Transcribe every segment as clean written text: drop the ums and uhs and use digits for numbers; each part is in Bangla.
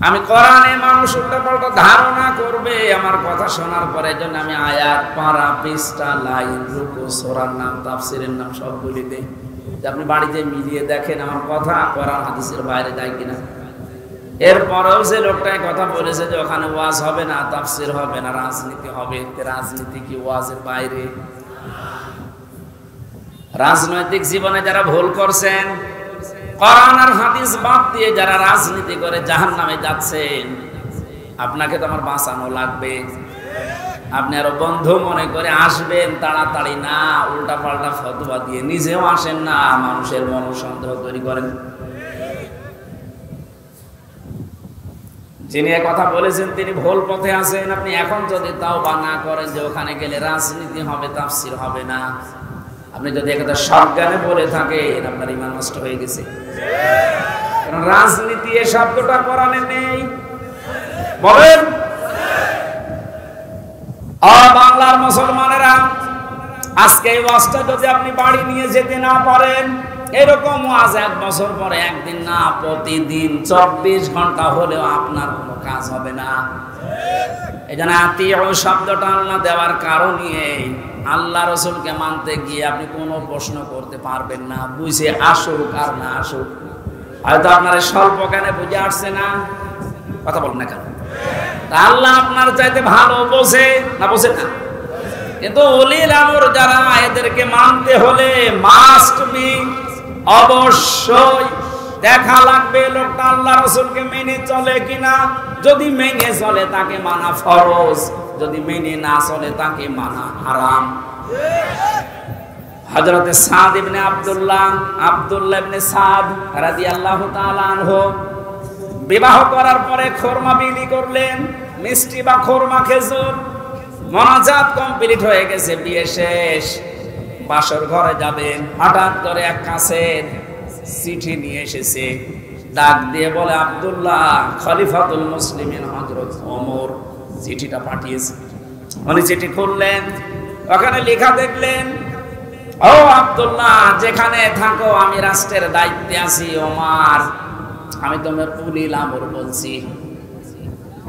আমি কোরআনে মানুষ উল্টাপাল্টা ধারণা করবে আমার কথা শোনার পরে, জন্য আমি আয়াত, পারা, পৃষ্ঠা, লাইন, রুকু, সূরার নাম, তাফসীরের নাম সব বলে দেই, যে আপনি বাড়িতে মিলিয়ে দেখেন আমার কথা কোরআন হাদিসের বাইরে যায় কিনা। এরপরেও যে লোকটাই কথা বলেছে যে ওখানে ওয়াজ হবে না, তাফসীর হবে না, রাজনীতি হবে, রাজনীতি কি ওয়াজের বাইরে? রাজনৈতিক জীবনে যারা ভুল করছেন, কোরআন আর হাদিস বাদ দিয়ে যারা রাজনীতি করে জাহান্নামে যাচ্ছেন, আপনাকে তো আমার বাঁচানো লাগবে। আপনি আরো বন্ধু মনে করে আসবেন তাড়াতাড়ি না, উল্টা পাল্টা ফতোয়া দিয়ে নিজেও আসেন না, মানুষের মনোসন্দেহ তৈরি করেন। যিনি কথা বলেছেন তিনি ভুল পথে আছেন। আপনি এখন যদি তাওবা না করেন যে ওখানে গেলে রাজনীতি হবে, তাফসীর হবে না, আপনি যদি একটা সজ্ঞানে বলে থাকেন, আপনার ঈমান নষ্ট হয়ে গেছে। কারণ রাজনীতি এই শব্দটা কোরআনে নেই। বলেন বাংলার মুসলমানেরা, আজকে এই ওয়াজটা যদি আপনি বাড়ি নিয়ে যেতে না পারেন, এরকম ওয়াজ 1 বছর পরে একদিন না, প্রতিদিন 24 ঘন্টা হলেও আপনার কোনো কাজ হবে না। এই জন্য আতিউ শব্দটা আল্লাহ দেওয়ার কারণে আল্লাহ রসুলকে মানতে গিয়ে আপনি কোনো প্রশ্ন করতে পারবেন না, বুঝে আসুক আর না আসুক। হয়তো আপনার স্বল্প জ্ঞানে বুঝে আসছে না, কথা বলেন না কেন? আল্লাহ আপনার চাইতে ভালো বোঝে না, বোঝে না? কিন্তু উলিল আমর যারা, এদেরকে মানতে হলে মাস্ট বি, অবশ্যই দেখা লাগবে লোকটা আল্লাহ রসুলকে মেনে চলে কিনা। যদি মেনে চলে তাকে মানা ফরজ, যদি মেনে না চলে তাকে মানা হারাম। হযরতে সাদ ইবনে আব্দুল্লাহ ইবনে সাদ রাদিয়াল্লাহু তাআলা আনহু বিবাহ করার পরে খোরমা বিলি করলেন, মিষ্টি বা খোরমা খেজুর। মোনাজাত কমপ্লিট হয়ে গেছে, বিয়ে শেষ, বাসর ঘরে যাবেন। হঠাৎ করে এক কাছের চিঠি নিয়ে এসেছে, ডাক দিয়ে বলে, আব্দুল্লাহ খলিফাতুল মুসলিমিন হযরত ওমর চিঠিটা পাঠিয়েছে। উনি চিঠি খুললেন, ওখানে লেখা দেখলেন, ও আব্দুল্লাহ, যেখানে থাকো আমি রাষ্ট্রের দায়িত্বে আছি। ওমর, আমি তোমার উলিল আমর বলছি,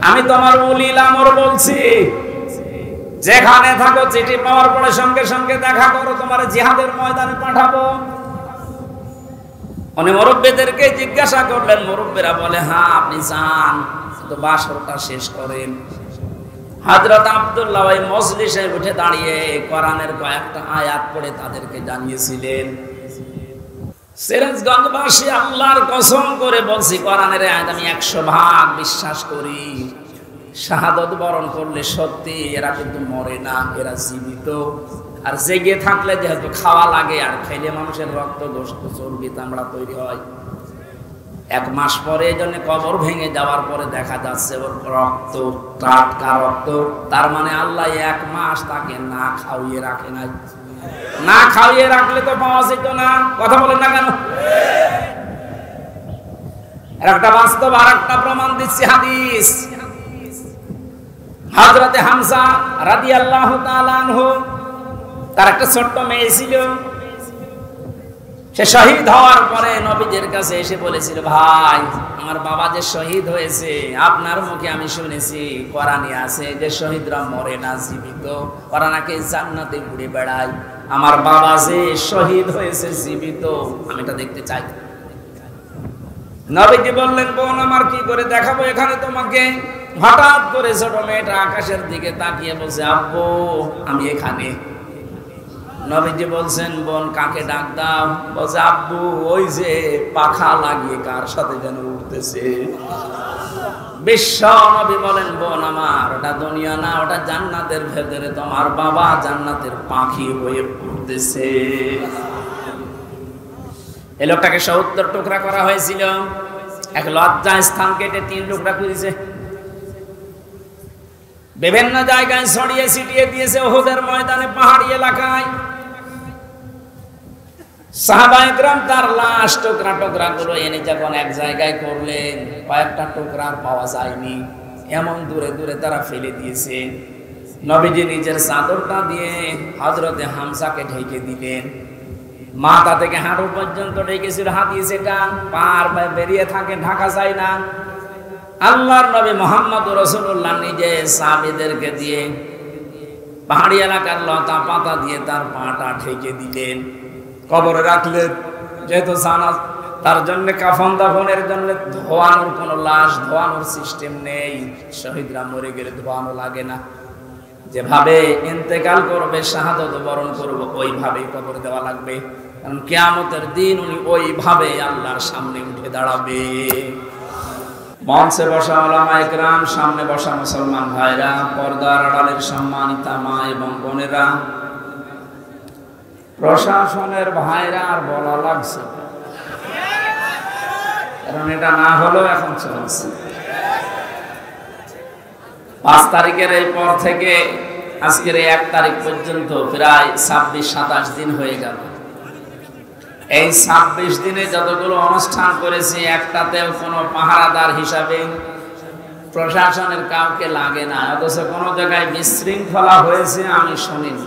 আমি তোমার উলিল আমর বলছি, যেখানে থাকো চিঠি পাওয়ার পরে সঙ্গে সঙ্গে দেখা করো, তোমার জিহাদের ময়দানে পাঠাবো। উনি মুরব্বিদেরকে জিজ্ঞাসা করলেন, মুরব্বিরা বলে, হ্যাঁ আপনি যান, তো বাসরটা শেষ করেন। হযরত আব্দুল্লাহ ওই মজলিসে উঠে দাঁড়িয়ে কোরআনের কয়েকটা আয়াত পড়ে তাদেরকে জানিয়েছিলেন। সিরাজগঞ্জবাসী আল্লাহর কসম করে বলছি, কোরআনের আয়াত আমি 100% বিশ্বাস করি। শাহাদত বরণ করলে সত্যি এরা কিন্তু মরে না, এরা জীবিত। আর জেগে থাকলে যেহেতু খাওয়া লাগে, আর খাইলে মানুষের রক্ত, গোশত, চর্বি, চামড়া তৈরি হয়। 1 মাস পরে এই জন্য কবর ভেঙে যাওয়ার পরে দেখা যাচ্ছে ওর রক্ত, টাটকা রক্ত। তার মানে আল্লাহ 1 মাস তাকে না খাওয়িয়ে রাখে নাই। না খাওয়িয়ে রাখলে তো পাওয়া যেত না, কথা বলেন না কেন? একটা বাস্তব আর একটা প্রমাণ দিচ্ছি, হাদিস। হযরতে হামজা রাদিয়াল্লাহু তাআলা আনহু, তার একটা ছোট্ট মেয়ে ছিল। সে শহীদ হওয়ার পরে নবীজির কাছে এসে বলেছিল, ভাই আমার বাবা যে শহীদ হয়েছে, আপনার মুখে আমি শুনেছি কোরআনে আছে যে শহীদরা মরে না, জীবিত, ওরা নাকি জান্নাতে ঘুরে বেড়ায়। আমার বাবা যে শহীদ হয়েছে জীবিত, আমি এটা দেখতে চাই। নবীজি বললেন, বোন আমার কি করে দেখাবো এখানে তোমাকে? হঠাৎ করে ছোট মেয়েটা আকাশের দিকে তাকিয়ে বলছে, আব্বু আমি এখানে। নবীজি বলছেন, বোন কাকে ডাক দাও? বলছে, আব্বু ওই যে পাখা লাগিয়ে কার সাথে যেন উঠতেছে। বিশ্ব নবী বলেন, বোন আমার, ওটা দুনিয়া না, ওটা জান্নাতের ভেতরে তোমার বাবা জান্নাতের পাখি হয়ে উঠতেছে। এই লোকটাকে 70 টুকরা করা হয়েছিল। এক লজ্জা স্থান কেটে 3 টুকরা করেছে। বিভিন্ন জায়গায় ছড়িয়ে ছিটিয়ে দিয়েছে, উহুদের ময়দানে, পাহাড়ি এলাকায়। সাহাবায়ে কেরাম তার লাশ টুকরা টুকরা গুলো এনে যখন এক জায়গায় করলেন, কয়েকটা টুকরা পাওয়া যায়নি, এমন দূরে দূরে তারা ফেলে দিয়েছে। নবীজি নিজের চাদরটা দিয়ে হযরতে হামজাকে ঢেকে দিলেন। মাথা থেকে হাঁটু পর্যন্ত ঢেকেছিল, হাতিয়েছে টান, পার বেরিয়ে থাকে, ঢাকা যায় না। আল্লাহর নবী মুহাম্মদুর রাসূলুল্লাহ নিজে সাহাবীদেরকে দিয়ে পাহাড়ি এলাকার লতা পাতা দিয়ে তার পাটা ঢেকে দিলেন, কবরে রাখলেন। যেহেতু জানা তার জন্য কাফন দাফনের জন্য ধোয়ানোর কোনো লাশ ধোয়ানোর সিস্টেম নেই, শহীদরা মরে গেলে ধোয়ানো লাগে না, যেভাবে ইন্তেকাল করবে শাহাদত বরণ করবে ওইভাবেই কবর দেওয়া লাগবে, কারণ কিয়ামতের দিন উনি ওইভাবে আল্লাহর সামনে উঠে দাঁড়াবে। মঞ্চে বসা ওলামায়ে কেরাম, সামনে বসা মুসলমান ভাইরা, পর্দার আড়ালের সম্মানিতা মা এবং বোনেরা, প্রশাসনের ভাইরা, আর বলা লাগছে কারণ এটা না হলেও এখন চলছে। 5 তারিখের এই পর থেকে আজকের এই 1 তারিখ পর্যন্ত প্রায় 26-27 দিন হয়ে গেল। এই 26 দিনে যতগুলো অনুষ্ঠান করেছি একটাতেও কোনো পাহারাদার হিসাবে প্রশাসনের কাউকে লাগে না, অথচ কোনো জায়গায় বিশৃঙ্খলা হয়েছে আমি শুনিনি।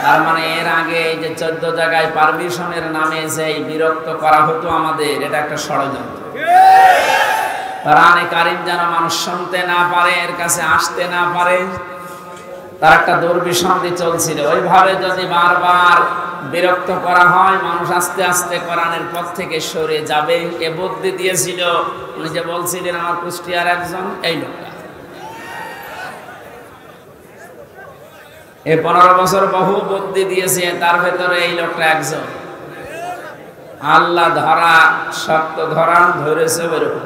তার মানে এর আগে এই যে 14 জায়গায় পারমিশনের নামে যে বিরক্ত করা হতো আমাদের, এটা একটা ষড়যন্ত্র। কোরআনে কারীম যেন মানুষ শুনতে না পারে, এর কাছে আসতে না পারে, তার একটা দুর্বিসন্ধি চলছিল। ওইভাবে যদি বারবার বিরক্ত করা হয়, মানুষ আস্তে আস্তে কোরআনের পথ থেকে সরে যাবে। এ বুদ্ধি দিয়েছিল উনি যে বলছিলেন আমার কুষ্টিয়ার একজন, এই লোকটা। এই 15 বছর বহু বুদ্ধি দিয়েছে, তার ভেতরে এই লোকটা একজন। আল্লাহ ধরা শক্ত ধরা ধরেছে ওইরকম।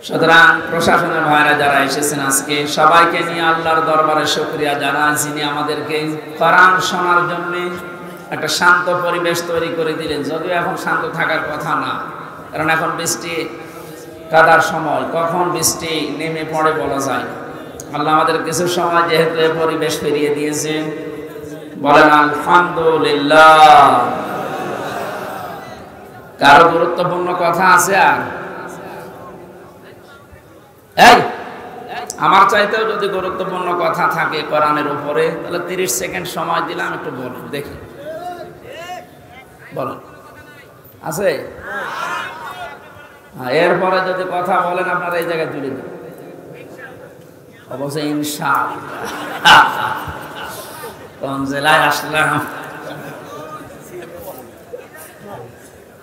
সুতরাং প্রশাসনের ভাইরা যারা এসেছেন আজকে, সবাইকে নিয়ে আল্লাহর দরবারে শুকরিয়া জানাই, যিনি আমাদেরকে কোরআন শোনার জন্য একটা শান্ত পরিবেশ তৈরি করে দিলেন। যদিও এখন শান্ত থাকার কথা না, কারণ এখন বৃষ্টি কাদার সময়, কখন বৃষ্টি নেমে পড়ে বলা যায় না। আল্লাহ আমাদের কিছু সময় যেহেতু এই পরিবেশ ফিরিয়ে দিয়েছেন, বলেন আলহামদুলিল্লাহ। কারো গুরুত্বপূর্ণ কথা আছে? আর এই আমার চাইতেও যদি গুরুত্বপূর্ণ কথা থাকে কোরআনের উপরে, তাহলে 30 সেকেন্ড সময় দিলাম, একটু বলুন দেখি, বলুন আছে? এরপরে যদি কথা বলেন আপনারা এই জায়গায় তুলে দেন অবশ্যই ইনশাআল্লাহ। কোন জেলায় আসলাম?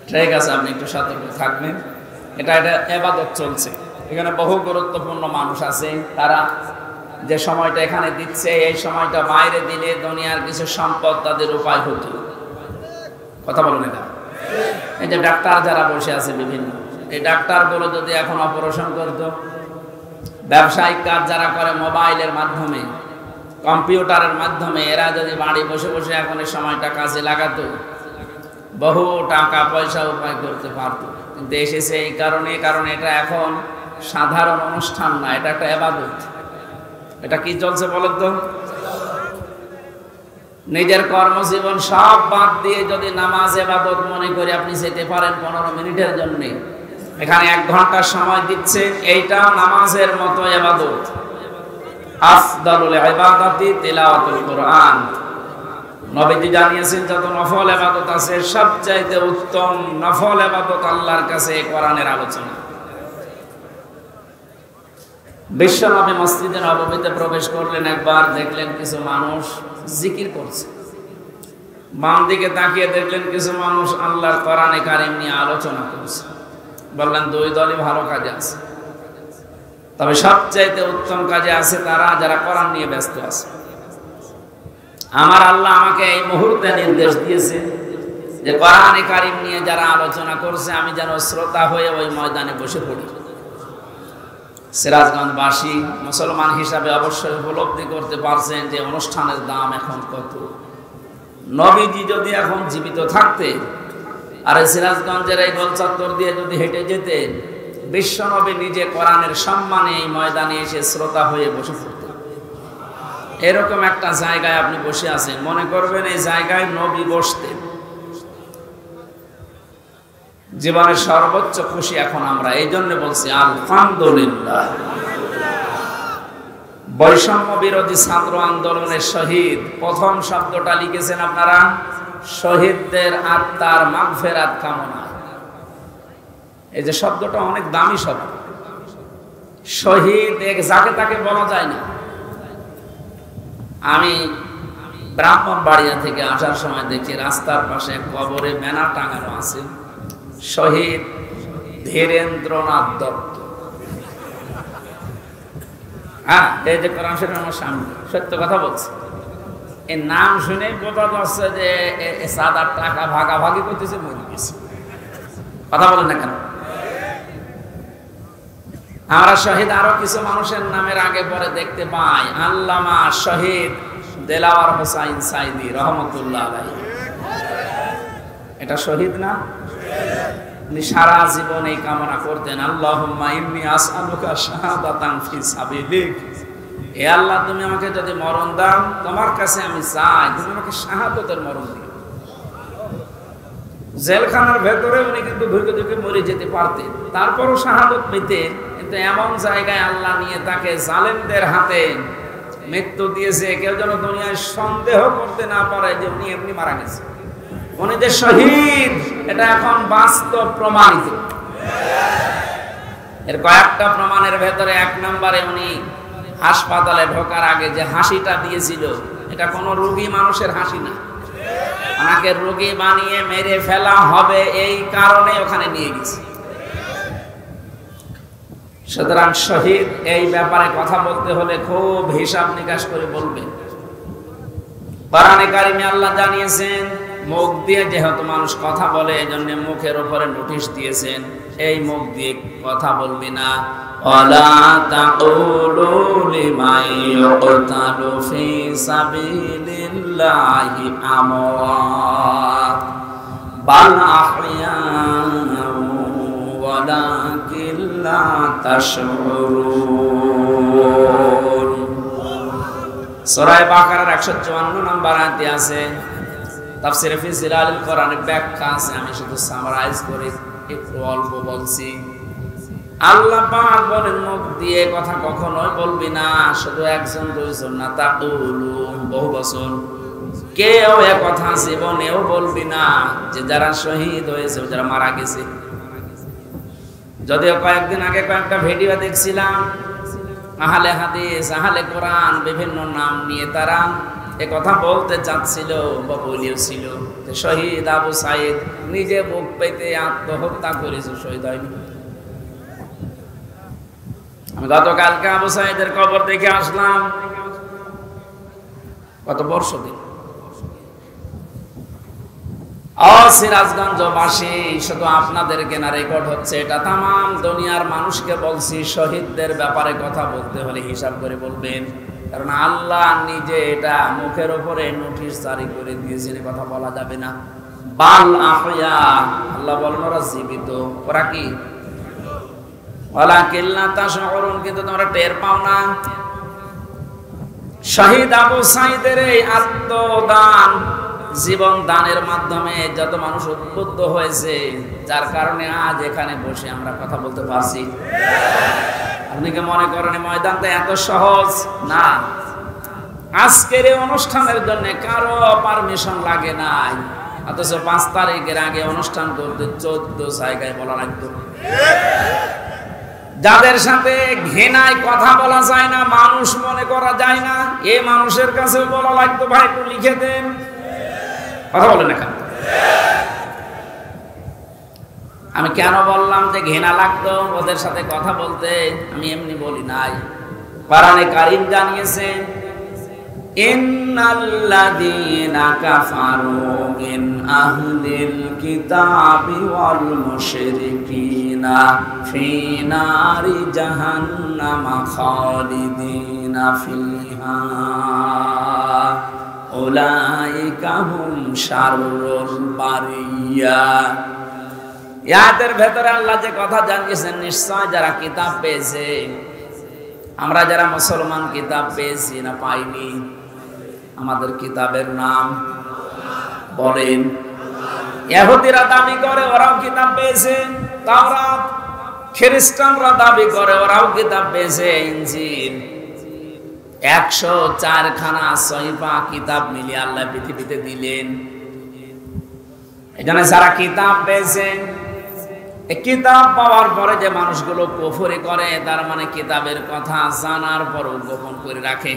ঠিক আছে, আপনি একটু সতর্ক থাকবেন। এটা ইবাদত চলছে, এখানে বহু গুরুত্বপূর্ণ মানুষ আছে। তারা যে সময়টা এখানে দিচ্ছে, এই সময়টা বাইরে দিলে দুনিয়ার কিছু সম্পদ তাদের উপায় হতো। কথা বলুন এটা। এই যে ডাক্তার যারা বসে আছে বিভিন্ন, এই ডাক্তারগুলো যদি এখন অপারেশন করতো, ব্যবসায়িক কাজ যারা করে মোবাইলের মাধ্যমে, কম্পিউটারের মাধ্যমে, এরা যদি বাড়ি বসে বসে এখন এই সময়টা কাজে লাগাতো, বহু টাকা পয়সা উপায় করতে পারতো। কিন্তু এসেছে এই কারণে, কারণ এটা এখন সাধারণ অনুষ্ঠান না, এটা একটা ইবাদত। এটা কি চলছে বলেন তো? নিজের কর্মজীবন সব বাদ দিয়ে যদি নামাজ ইবাদত মনে করে আপনি যেতে পারেন 15 মিনিটের জন্য, এখানে 1 ঘন্টা সময় দিচ্ছে, এইটা নামাজের মতো ইবাদত। আফদালুল ইবাদাতি তিলাওয়াতুল কোরআন। নবীজি জানিয়েছেন যত নফল ইবাদত আছে, সবচাইতে উত্তম নফল ইবাদত আল্লাহর কাছে কোরআনের আলোচনা। বিশ্বনবী মসজিদে নববীতে প্রবেশ করলেন, একবার দেখলেন কিছু মানুষ জিকির করছে। বাম দিকে তাকিয়ে দেখলেন কিছু মানুষ আল্লাহর কোরআনে কারীম নিয়ে আলোচনা করছে। বললেন 2 দলই ভালো কাজে আছে, তবে সবচাইতে উত্তম কাজে আছে তারা যারা কোরআন নিয়ে ব্যস্ত আছে। আমার আল্লাহ আমাকে এই মুহূর্তে নির্দেশ দিয়েছে যে কোরআনে কারীম নিয়ে যারা আলোচনা করছে, আমি যেন শ্রোতা হয়ে ওই ময়দানে বসে পড়ি। সিরাজগঞ্জবাসী মুসলমান হিসাবে অবশ্যই উপলব্ধি করতে পারছেন যে অনুষ্ঠানের দাম এখন কত। নবীজি যদি এখন জীবিত থাকতেন আর এই সিরাজগঞ্জের এই গোল চত্বর দিয়ে যদি হেঁটে যেতেন, বিশ্বনবী নিজে কোরআনের সম্মানে এই ময়দানে এসে শ্রোতা হয়ে বসে পড়তেন। এরকম একটা জায়গায় আপনি বসে আছেন, মনে করবেন এই জায়গায় নবী বসতেন। জীবনের সর্বোচ্চ খুশি এখন আমরা, এই জন্য বলছি আলহামদুলিল্লাহ। বৈষম্য বিরোধী ছাত্র আন্দোলনের শহীদ, প্রথম শব্দটা লিখেছেন আপনারা, শহীদদের আত্মার মাগফিরাত কামনা। এই যে শব্দটা অনেক দামি শব্দ। শহীদ যাকে তাকে বলা যায় না। আমি ব্রাহ্মণবাড়িয়া থেকে আসার সময় দেখি রাস্তার পাশে কবরে ব্যানার টাঙানো আছে, শহীদ ধীরেন্দ্রনাথ দত্ত। হ্যাঁ, এই যে কোরআন শরীফ আমার সামনে, সত্য কথা বলছে। এই নাম শুনে বোঝা যাচ্ছে যে সাদার টাকা ভাগাভাগি করতেছে, মরে গেছে। কথা বলেন না কেন? আমরা শহীদ আরো কিছু মানুষের নামের আগে পরে দেখতে পাই। আল্লামা শহীদ দেলাওয়ার হোসাইন সাইদি রহমতুল্লাহ আলাইহি, এটা শহীদ না? উনি সারা জীবন এই কামনা করতেন, আল্লাহুম্মা ইন্নী আসআলুকা শাহাদাতান ফি সাবিলিক। হে আল্লাহ, তুমি আমাকে যদি মরণ দাও, তোমার কাছে আমি চাই তুমি আমাকে শাহাদাতের মরণ দিও। জেলখানার ভেতরে উনি কিন্তু ধুকে ধুকে মরে যেতে পারতেন, তারপরও শাহাদত পেতেন। কিন্তু এমন জায়গায় আল্লাহ নিয়ে তাকে জালেমদের হাতে মৃত্যু দিয়েছে, কেউ যেন দুনিয়ায় সন্দেহ করতে না পারে যে উনি এমনি মারা গেছে। উনি যে শহীদ, এটা এখন বাস্তব প্রমাণিত। এর কয়েকটা প্রমাণের ভেতরে 1 নম্বরে উনি হাসপাতালে ঢোকার আগে যে হাসিটা দিয়েছিল, এটা কোনো রোগী মানুষের হাসি না। ওনাকে রোগী বানিয়ে মেরে ফেলা হবে এই কারণে ওখানে নিয়ে গেছে। সুতরাং শহীদ এই ব্যাপারে কথা বলতে হলে খুব হিসাব নিকাশ করে বলবেন। কোরআনে কারিমে আল্লাহ জানিয়েছেন, মুখ দিয়ে যেহেতু মানুষ কথা বলে, এজন্য মুখের উপরে নোটিশ দিয়েছেন, এই মুখ দিয়ে কথা বলবি না। ওয়ালা তাকুলু লিমান ইউকতালু ফি সাবিলিল্লাহি আমওয়াত বাল আহইয়াউ ওয়ালাকিন লা তাশউরুন। সূরা বাকারার 154 নম্বর আয়াতে আছে, তাফসীরে ফি জিলালিল কোরআনের ব্যাখ্যা আছে, আমি শুধু সামারাইজ করে একটু অল্প বলছি। আল্লাহ পাক বলেন, মুখ দিয়ে কথা কখনোই বলবি না। শুধু একজন দুইজন না, তাকুলু বহু বছর। কেউ এ কথা জীবনেও বলবি না যে যারা শহীদ হয়েছে, যারা মারা গেছে। যদিও কয়েকদিন আগে কয়েকটা ভিডিও দেখছিলাম, আহলে হাদিস, আহলে কোরআন বিভিন্ন নাম নিয়ে তারা এ কথা বলতে চাচ্ছিল বা বলিয়েছিল যে শহীদ আবু সাইদ নিজে বুক পেতে আত্মহত্যা করেছে, শহীদ হয়নি। আমি গতকালকে আবু সাইদের কবর দেখে আসলাম। কত বর্ষ দিন। সিরাজগঞ্জবাসী, শুধু আপনাদেরকে না রেকর্ড হচ্ছে, এটা তামাম দুনিয়ার মানুষকে বলছি, শহীদদের ব্যাপারে কথা বলতে হলে হিসাব করে বলবেন। কারণ আল্লাহ নিজে এটা মুখের উপরে নোটিশ জারি করে দিয়েছেন, কথা বলা যাবে না। বাল আহইয়া, আল্লাহ বলেন ওরা জীবিত। ওরা কি? ওয়ালাকিন লা তাশউরুন, কিন্তু তোমরা টের পাও না। শহীদ আবু সাইদের এই আত্মদান, জীবন দানের মাধ্যমে যত মানুষ উদ্বুদ্ধ হয়েছে, যার কারণে আজ এখানে বসে আমরা কথা বলতে পারছি। আপনি কি মনে করেন ময়দানটা এত সহজ? না। আজকের এই অনুষ্ঠানের জন্য কারো পারমিশন লাগে নাই, অথচ 5 তারিখের আগে অনুষ্ঠান করতে 14 জায়গায় বলা লাগতো। যাদের সাথে ঘৃণায় কথা বলা যায় না, মানুষ মনে করা যায় না, এই মানুষের কাছে বলা লাগতো, ভাই একটু লিখে দেন। কথা বলেন না কেন? আমি কেন বললাম যে ঘৃণা লাগতো ওদের সাথে কথা বলতে? আমি এমনি বলি নাই। কোরআনে কারীম জানিয়েছে, ইন্নাল্লাযীনা কাফারু মিন আহলিল কিতাবি ওয়াল মুশরিকিনা ফি নারি জাহান্নামা খালিদিনা ফিহা উলাইকা হুম শাররুল বারিয়া। ইয়াদের ভেতরে আল্লাহ যে কথা জানিয়েছেন, নিশ্চয় যারা কিতাব পেয়েছে, আমরা যারা মুসলমান কিতাব পেয়েছি না পাইনি? আমাদের কিতাবের নাম বলেন। ইহুদিরা দাবি করে ওরাও কিতাব পেয়েছে তাওরাত, খ্রিস্টানরা দাবি করে ওরাও কিতাব পেয়েছে ইনজিল। 104 খানা সহিফা কিতাব মিলিয়ে আল্লাহ পৃথিবীতে দিলেন। এখানে যারা কিতাব পেয়েছে এই কিতাব পাওয়ার পরে যে মানুষগুলো কুফরি করে, তার মানে কিতাবের কথা জানার পরও গোপন করে রাখে।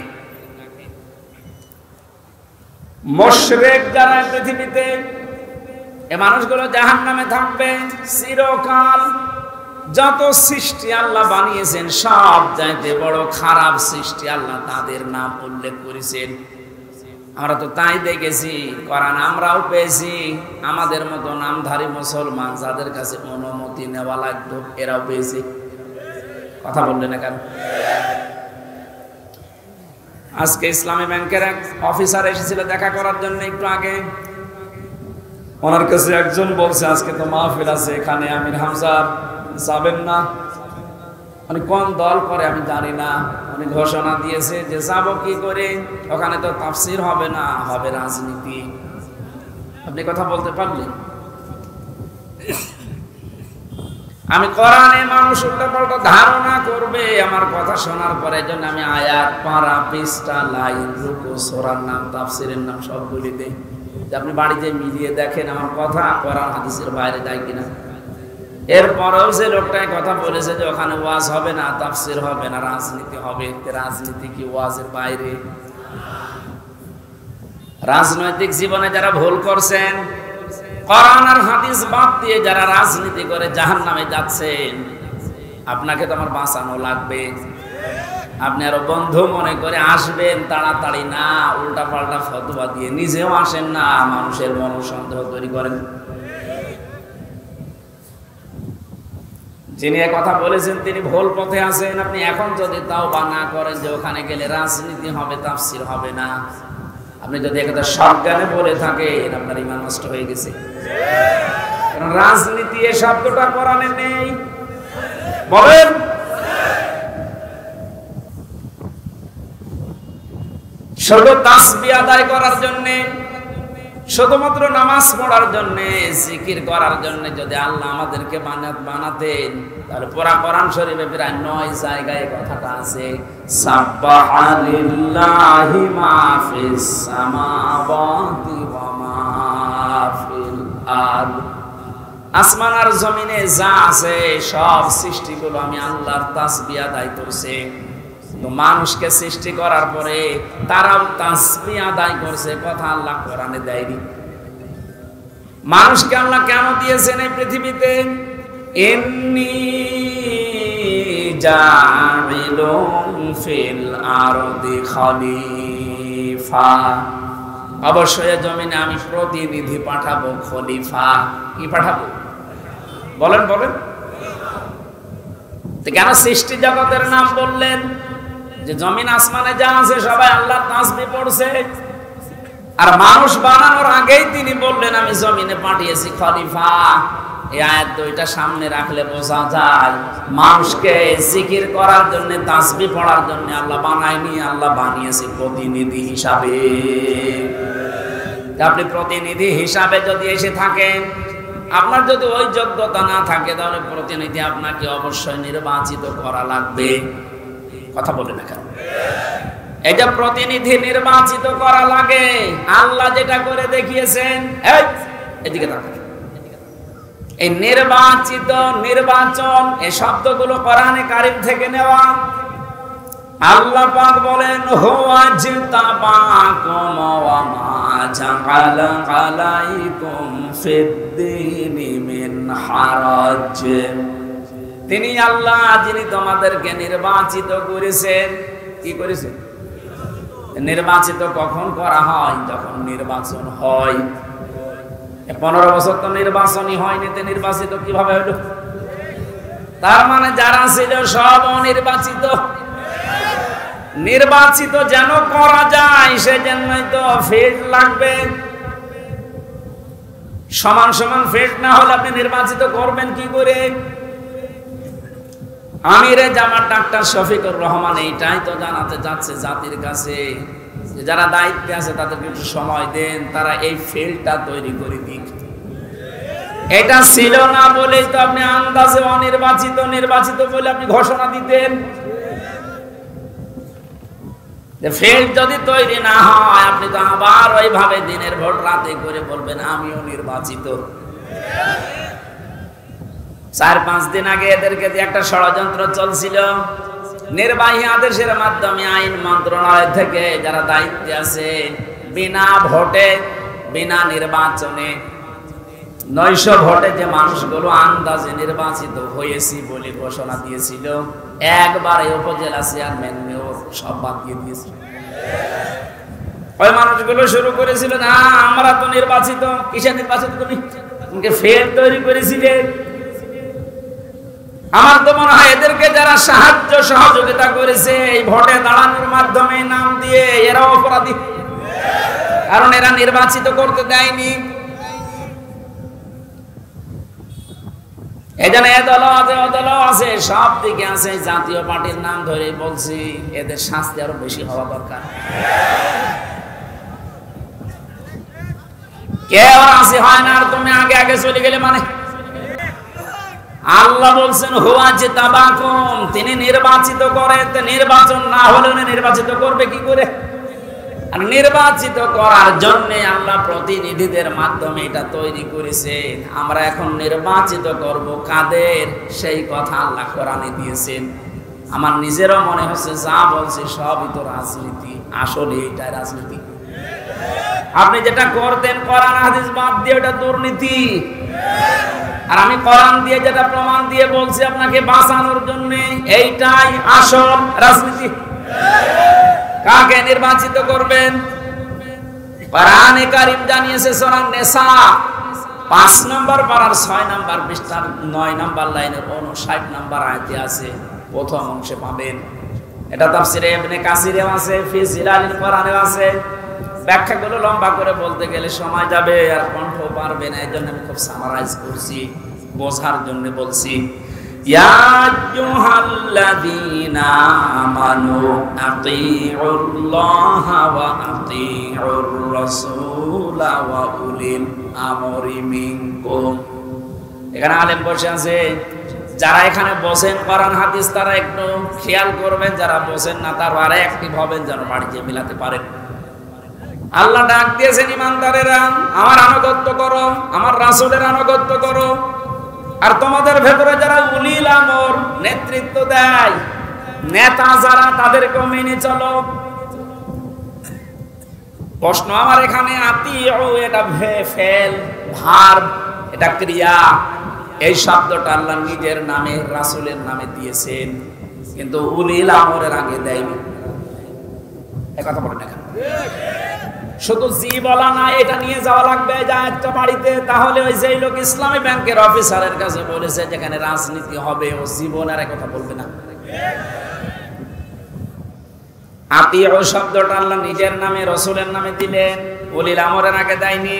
মুশরিক যারা পৃথিবীতে, এই মানুষগুলো জাহান্নামে থাকবে চিরকাল। যত সৃষ্টি আল্লাহ বানিয়েছেন সব চাইতে বড় খারাপ সৃষ্টি আল্লাহ তাদের নাম উল্লেখ করেছেন। আমরা তো তাই দেখেছি, কোরআন আমরাও পেয়েছি। আমাদের মতো নামধারী মুসলমান যাদের কাছে অনুমতি নেওয়া লাগতো এরাও পেয়েছে। কথা বললেন না কেন? আজকে ইসলামী ব্যাংকের এক অফিসার এসেছিল দেখা করার জন্য একটু আগে। ওনার কাছে একজন বলছে আজকে তো মাহফিল আছে, এখানে আমির হামজা যাবেন না। মানে কোন দল করে আমি জানি না, উনি ঘোষণা দিয়েছে যে যাব কি করে, ওখানে তো তাফসীর হবে না, হবে রাজনীতি। আপনি কথা বলতে পারলেন? আমি কোরআনে মানুষ উল্টাপাল্টা ধারণা করবে আমার কথা শোনার পরে, জন্য আমি আয়াত, পারা, পৃষ্ঠা, লাইন, রুকু, সূরার নাম, তাফসীরের নাম সব বলে দেই, যে আপনি বাড়িতে মিলিয়ে দেখেন আমার কথা কোরআন হাদিসের বাইরে যায় কিনা। এরপরেও যে লোকটাই কথা বলেছে যে ওখানে ওয়াজ হবে না, তাফসীর হবে না, রাজনীতি হবে, রাজনীতি কি ওয়াজের বাইরে? রাজনৈতিক জীবনে যারা ভুল করছেন, কোরআন আর হাদিস বাদ দিয়ে যারা রাজনীতি করে জাহান্নামে যাচ্ছেন, আপনাকে তো আমার বাঁচানো লাগবে। আপনি আরো বন্ধু মনে করে আসবেন তাড়াতাড়ি না, উল্টা পাল্টা ফতোয়া দিয়ে নিজেও আসেন না, মানুষের মনসন্দেহ তৈরি করেন। যিনি কথা বলেছেন তিনি ভুল পথে আছেন। আপনি এখন যদি তাওবা না করেন যে ওখানে গেলে রাজনীতি হবে, তাফসীর হবে না, আপনি যদি একথা সজ্ঞানে বলে থাকেন, আপনার ঈমান নষ্ট হয়ে গেছে। কারণ রাজনীতি এই শব্দটা কোরআনে নেই। বলেন, শুধু তাসবিহ আদায় করার জন্য, শুধুমাত্র নামাজ পড়ার জন্য, জিকির করার জন্য যদি আল্লাহ আমাদেরকে বানাতেন, তাহলে পুরা কোরআন শরীফে প্রায় 9 জায়গায় কথাটা আছে, সাব্বাহা লিল্লাহি মা ফিস সামাওয়াতি ওয়া মা ফিল আরদ। আসমান আর জমিনে যা আছে সব সৃষ্টিগুলো আমি আল্লাহর তাসবিহ আদায় করছে। তো মানুষকে সৃষ্টি করার পরে তারাও তাসবিহ আদায় করছে, কথা আল্লাহ কোরআনে দেয়নি। মানুষকে আল্লাহ কেন দিয়েছেন এই পৃথিবীতে? ইন্নী জাইলুন ফিল আরদি খলিফা, অবশ্যই জমিনে আমি প্রতিনিধি পাঠাবো, খলিফা। কি পাঠাবো? বলেন বলেন। কেন সৃষ্টি জগতের নাম বললেন? যে জমিন আসমানে যা আছে সবাই আল্লাহর তাসবিহ পড়ছে। আর মানুষ বানানোর আগেই তিনি বললেন আমি জমিনে পাঠিয়েছি খলিফা। এই আয়াত দুইটা সামনে রাখলে বোঝা যায় মানুষকে জিকির করার জন্য, তাসবিহ পড়ার জন্য আল্লাহ বানায়নি, আল্লাহ বানিয়েছে প্রতিনিধি হিসাবে। আপনি প্রতিনিধি হিসাবে যদি এসে থাকেন, আপনার যদি ওই যোগ্যতা না থাকে, তাহলে প্রতিনিধি আপনাকে অবশ্যই নির্বাচিত করা লাগবে। কথা বলে না কেন? এটা প্রতিনিধি নির্বাচিত করা লাগে। আল্লাহ যেটা করে দেখিয়েছেন, এদিকে তাকান, এই নির্বাচিত, নির্বাচন, এই শব্দগুলো কোরআনে কারীম থেকে নেওয়া। আল্লাহ পাক বলেন, হুয়া জিতাবাকুম ওয়া মা জাআলা আলাইকুম ফিদ-দীনি মিন হারাজ। তিনি আল্লাহ যিনি তোমাদেরকে নির্বাচিত করেছেন। কি করেছেন? নির্বাচিত কখন করা হয়? যখন নির্বাচন হয়। 15 বছর তো নির্বাচনই হয়নি, তো নির্বাচিত কিভাবে হলো? তার মানে যারা ছিল সব অনির্বাচিত। নির্বাচিত যেন করা যায় সেজন্যই তো ফিল্ড লাগবে। সমান সমান ফিল্ড না হলে আপনি নির্বাচিত করবেন কি করে? আমিরে জামাত ডাক্তার শফিকুর রহমান এইটাই তো জানাতে যাচ্ছে জাতির কাছে, যারা দায়িত্বে আছে তাদেরকে একটু সময় দেন, তারা এই ফিল্ডটা তৈরি করে দিক। এটা ছিল না বলেই তো আপনি আন্দাজে অনির্বাচিত, নির্বাচিত বলে আপনি ঘোষণা দিতেন। ফিল্ড যদি তৈরি না হয়, আপনি তো আবার ওইভাবে দিনের ভোট রাতে করে বলবেন আমিও নির্বাচিত। 4-5 দিন আগে এদেরকে দিয়ে একটা ষড়যন্ত্র চলছিল। নির্বাহী আদেশের মাধ্যমে আইন মন্ত্রণালয় থেকে যারা দায়িত্বে আছে বিনা ভোটে বিনা নির্বাচনে 900 ভোটে যে মানুষগুলো আন্দাজে নির্বাচিত হয়েছি বলে ঘোষণা দিয়েছিল, একবারে উপজেলা চেয়ারম্যান মেয়র সব বাদ দিয়ে দিয়েছিল। ওই মানুষগুলো শুরু করেছিল, না আমরা তো নির্বাচিত। কিসে নির্বাচিত? তুমি ফের তৈরি করেছিলে। আমার তো মনে হয় এদেরকে যারা সাহায্য সহযোগিতা করেছে এই ভোটে দাঁড়ানোর মাধ্যমে নাম দিয়ে, এরা অপরাধী, কারণ এরা নির্বাচিত করতে দেয়নি। এজন্য এ দল আছে ও দল আছে, সব দিকে আছে। জাতীয় পার্টির নাম ধরে বলছি, এদের শাস্তি আরো বেশি হওয়া দরকার। কেউ রাজি হয় না আর তুমি আগে আগে চলে গেলে মানে। আল্লাহ বলছেন হুয়া জিতাবাকুম, তিনি নির্বাচিত করেন। নির্বাচন না হলে উনি নির্বাচিত করবে কি করে? আর নির্বাচিত করার জন্য আল্লাহ প্রতিনিধিদের মাধ্যমে এটা তৈরি করেছেন। আমরা এখন নির্বাচিত করব কাদের, সেই কথা আল্লাহ কোরআনে দিয়েছেন। আমার নিজেরও মনে হচ্ছে যা বলছি সবই তো রাজনীতি, আসলে এটা রাজনীতি। আপনি যেটা করতেন কোরআন হাদিস বাদ দিয়ে, ওটা দুর্নীতি। আর আমি কোরআন দিয়ে যেটা প্রমাণ দিয়ে বলছি আপনাকে বাঁচানোর জন্য, এইটাই আসল রাজনীতি। কাকে নির্বাচিত করবেন? কোরআনে কারীম জানিয়েছে সূরা নিসা 5 নম্বর পারার 6 নম্বর পৃষ্ঠার 9 নম্বর লাইনের 59 নম্বর আয়াতে আছে, প্রথম অংশে পাবেন। এটা তাফসিরে ইবনে কাসিরেও আছে, ফি জিলালিল কোরআনেও আছে। ব্যাখ্যাগুলো লম্বা করে বলতে গেলে সময় যাবে আর কণ্ঠ পারবে না, এজন্য আমি খুব সামারাইজ করছি, বোঝার জন্য বলছি। ইয়া আইয়ুহাল্লাযীনা আমানু আতিউল্লাহা ওয়া আতিউর রাসূলা ওয়া উলিল আমরি মিনকুম। এখানে আলেম বসে আছে, যারা এখানে বসেন কোরআন হাদিস তারা একটু খেয়াল করবেন, যারা বসেন না তারা আরে অ্যাক্টিভ হবেন, যেন বাড়িতে মিলাতে পারেন। আল্লাহ ডাক দিয়েছেন ইমানদারেরা, আমার আনুগত্য করো, আমার রাসূলের আনুগত্য করো। আর তোমাদের ভেতরে যারা উলিল আমর, নেতৃত্ব দেয়, নেতা যারা, তাদেরকে মেনে চলো। প্রশ্ন আমার এখানে, আতিউ এটা ফেল, ভার্ব, এটা ক্রিয়া। এই শব্দটা আল্লাহ নিজের নামে রাসূলের নামে দিয়েছেন, কিন্তু উলিল আমরের আগে দেয়নি। এই কথা বলেন এখানে। শুধু জি বলা না, এটা নিয়ে যাওয়া লাগবে যা একটা বাড়িতে। তাহলে ওই যে লোক ইসলামী ব্যাংকের অফিসারের কাছে বলেছে যেখানে রাজনীতি হবে, ও জীবনের কথা বলবে না। আতিউ শব্দটা আল্লাহ নিজের নামে রাসূলের নামে দিলেন, উলিল আমরের আগে দেয়নি।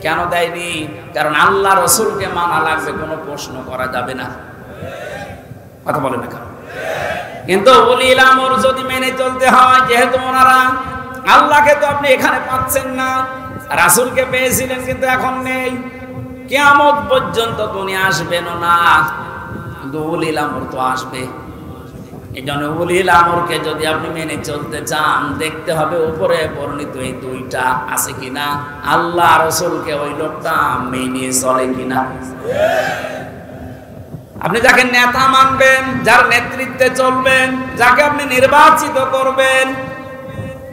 কেন দেয়নি? কারণ আল্লাহ রাসূলকে মানা লাগবে, কোনো প্রশ্ন করা যাবে না। কথা বলেন না কেন? কিন্তু উলিল আমর যদি মেনে চলতে হয়, যেহেতু ওনারা আল্লাহকে তো আপনি এখানে পাচ্ছেন না, রাসূলকে পেয়েছিলেন কিন্তু এখন নেই, কিয়ামত পর্যন্ত তিনি আসবেন না, কিন্তু উলিল আমর তো আসবে। এই জন্য উলিল আমরকে যদি আপনি মেনে চলতে চান, দেখতে হবে উপরে বর্ণিত এই দুইটা আছে কিনা, আল্লাহ রাসূলকে ওই লোকটা মেনে চলে কিনা। আপনি যাকে নেতা মানবেন, যার নেতৃত্বে চলবেন, যাকে আপনি নির্বাচিত করবেন,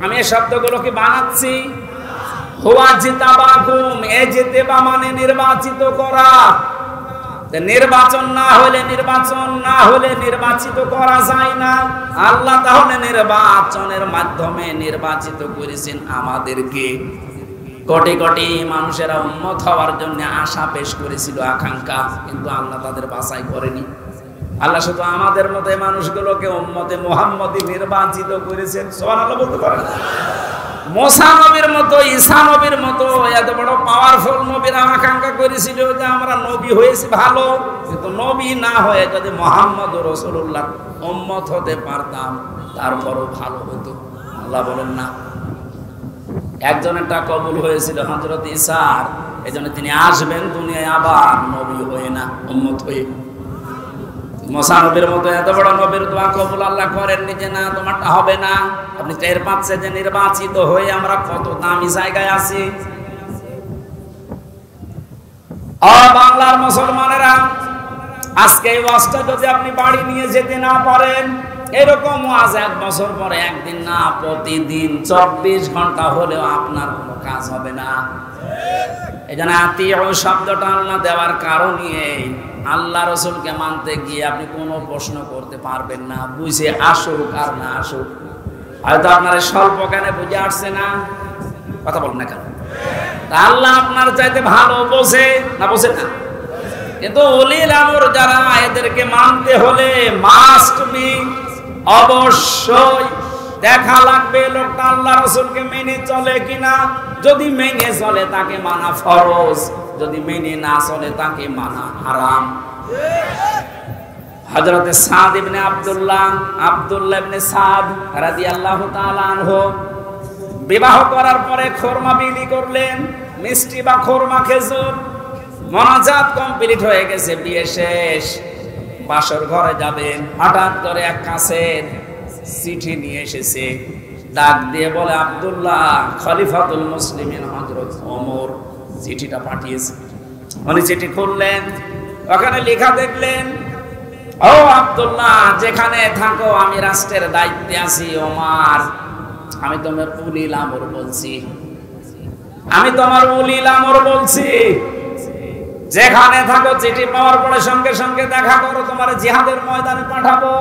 আমি এই শব্দগুলোকে বানাচ্ছি। হুয়া জিতাবাকুম, এ জিতেবা মানে নির্বাচিত করা। নির্বাচন না হলে নির্বাচিত করা যায় না। আল্লাহ তাহলে নির্বাচনের মাধ্যমে নির্বাচিত করেছেন আমাদেরকে। কোটি কোটি মানুষেরা উম্মত হওয়ার জন্য আশা পেশ করেছিল, আকাঙ্ক্ষা, কিন্তু আল্লাহ তাদের বাছাই করেনি। আল্লাহ শুধু আমাদের মতো মানুষগুলোকে উম্মতে মুহাম্মদী নির্বাচিত করেছেন। সুবহানাল্লাহ বলতে পারেন। মুসা নবীর মতো, ঈসা নবীর মতো এত বড় পাওয়ারফুল নবীরা আকাঙ্ক্ষা করেছিল যে আমরা নবী হয়েছি ভালো, কিন্তু নবী না হয়ে যদি মুহাম্মদ রাসূলুল্লাহ উম্মত হতে পারতাম তারপরও ভালো হতো। আল্লাহ বলেন না, একজনেরটা কবুল হয়েছিল হযরত ঈসার, এজন্য তিনি আসবেন দুনিয়ায় আবার নবী হয়ে না, উম্মত হয়ে। মুসা নবীর মতো এত বড় নবীর দোয়া কবুল আল্লাহ করেননি যে না তোমারটা হবে না। আপনি টের পাচ্ছেন যে নির্বাচিত হয়ে আমরা কত দামি জায়গায় আছি। বাংলার মুসলমানেরা আজকে এই ওয়াজটা যদি আপনি বাড়ি নিয়ে যেতে না পারেন, এরকম ওয়াজ 1 বছর পরে একদিন না, প্রতিদিন 24 ঘন্টা হলেও আপনার কোনো কাজ হবে না। এখানে আতিউ শব্দটা আল্লাহ দেওয়ার কারণে আল্লাহ রসুলকে মানতে গিয়ে আপনি কোনো প্রশ্ন করতে পারবেন না, বুঝে আসুক আর না আসুক। হয়তো আপনার স্বল্প জ্ঞানে বুঝে আসছে না, কথা বলেন না কেন? আল্লাহ আপনার চাইতে ভালো বোঝে না, বোঝে না? কিন্তু উলিল আমর যারা, এদেরকে মানতে হলে মাস্ট বি, অবশ্যই দেখা লাগবে লোকটা আল্লাহ রসুলকে মেনে চলে কিনা। যদি মেনে চলে তাকে মানা ফরজ, যদি মেনে না চলে তাকে মানা হারাম। হযরতে সাদ ইবনে আব্দুল্লাহ ইবনে সাদ রাদিয়াল্লাহু তাআলা আনহু বিবাহ করার পরে খোরমা বিলি করলেন, মিষ্টি বা খোরমা খেজুর। মোনাজাত কমপ্লিট হয়ে গেছে, বিয়ে শেষ, বাসর ঘরে যাবেন। হঠাৎ করে এক কাছের চিঠি নিয়ে এসেছে, ডাক দিয়ে বলে, আব্দুল্লাহ খলিফাতুল মুসলিমিন হযরত ওমর চিঠিটা পাঠিয়েছে। উনি চিঠি খুললেন, ওখানে লেখা দেখলেন, ও আব্দুল্লাহ, যেখানে থাকো আমি রাষ্ট্রের দায়িত্বে আছি। ওমর, আমি তোমার উলিল আমর বলছি, আমি তোমার উলিল আমর বলছি, যেখানে থাকো চিঠি পাওয়ার পরে সঙ্গে সঙ্গে দেখা করো, তোমার জিহাদের ময়দানে পাঠাবো।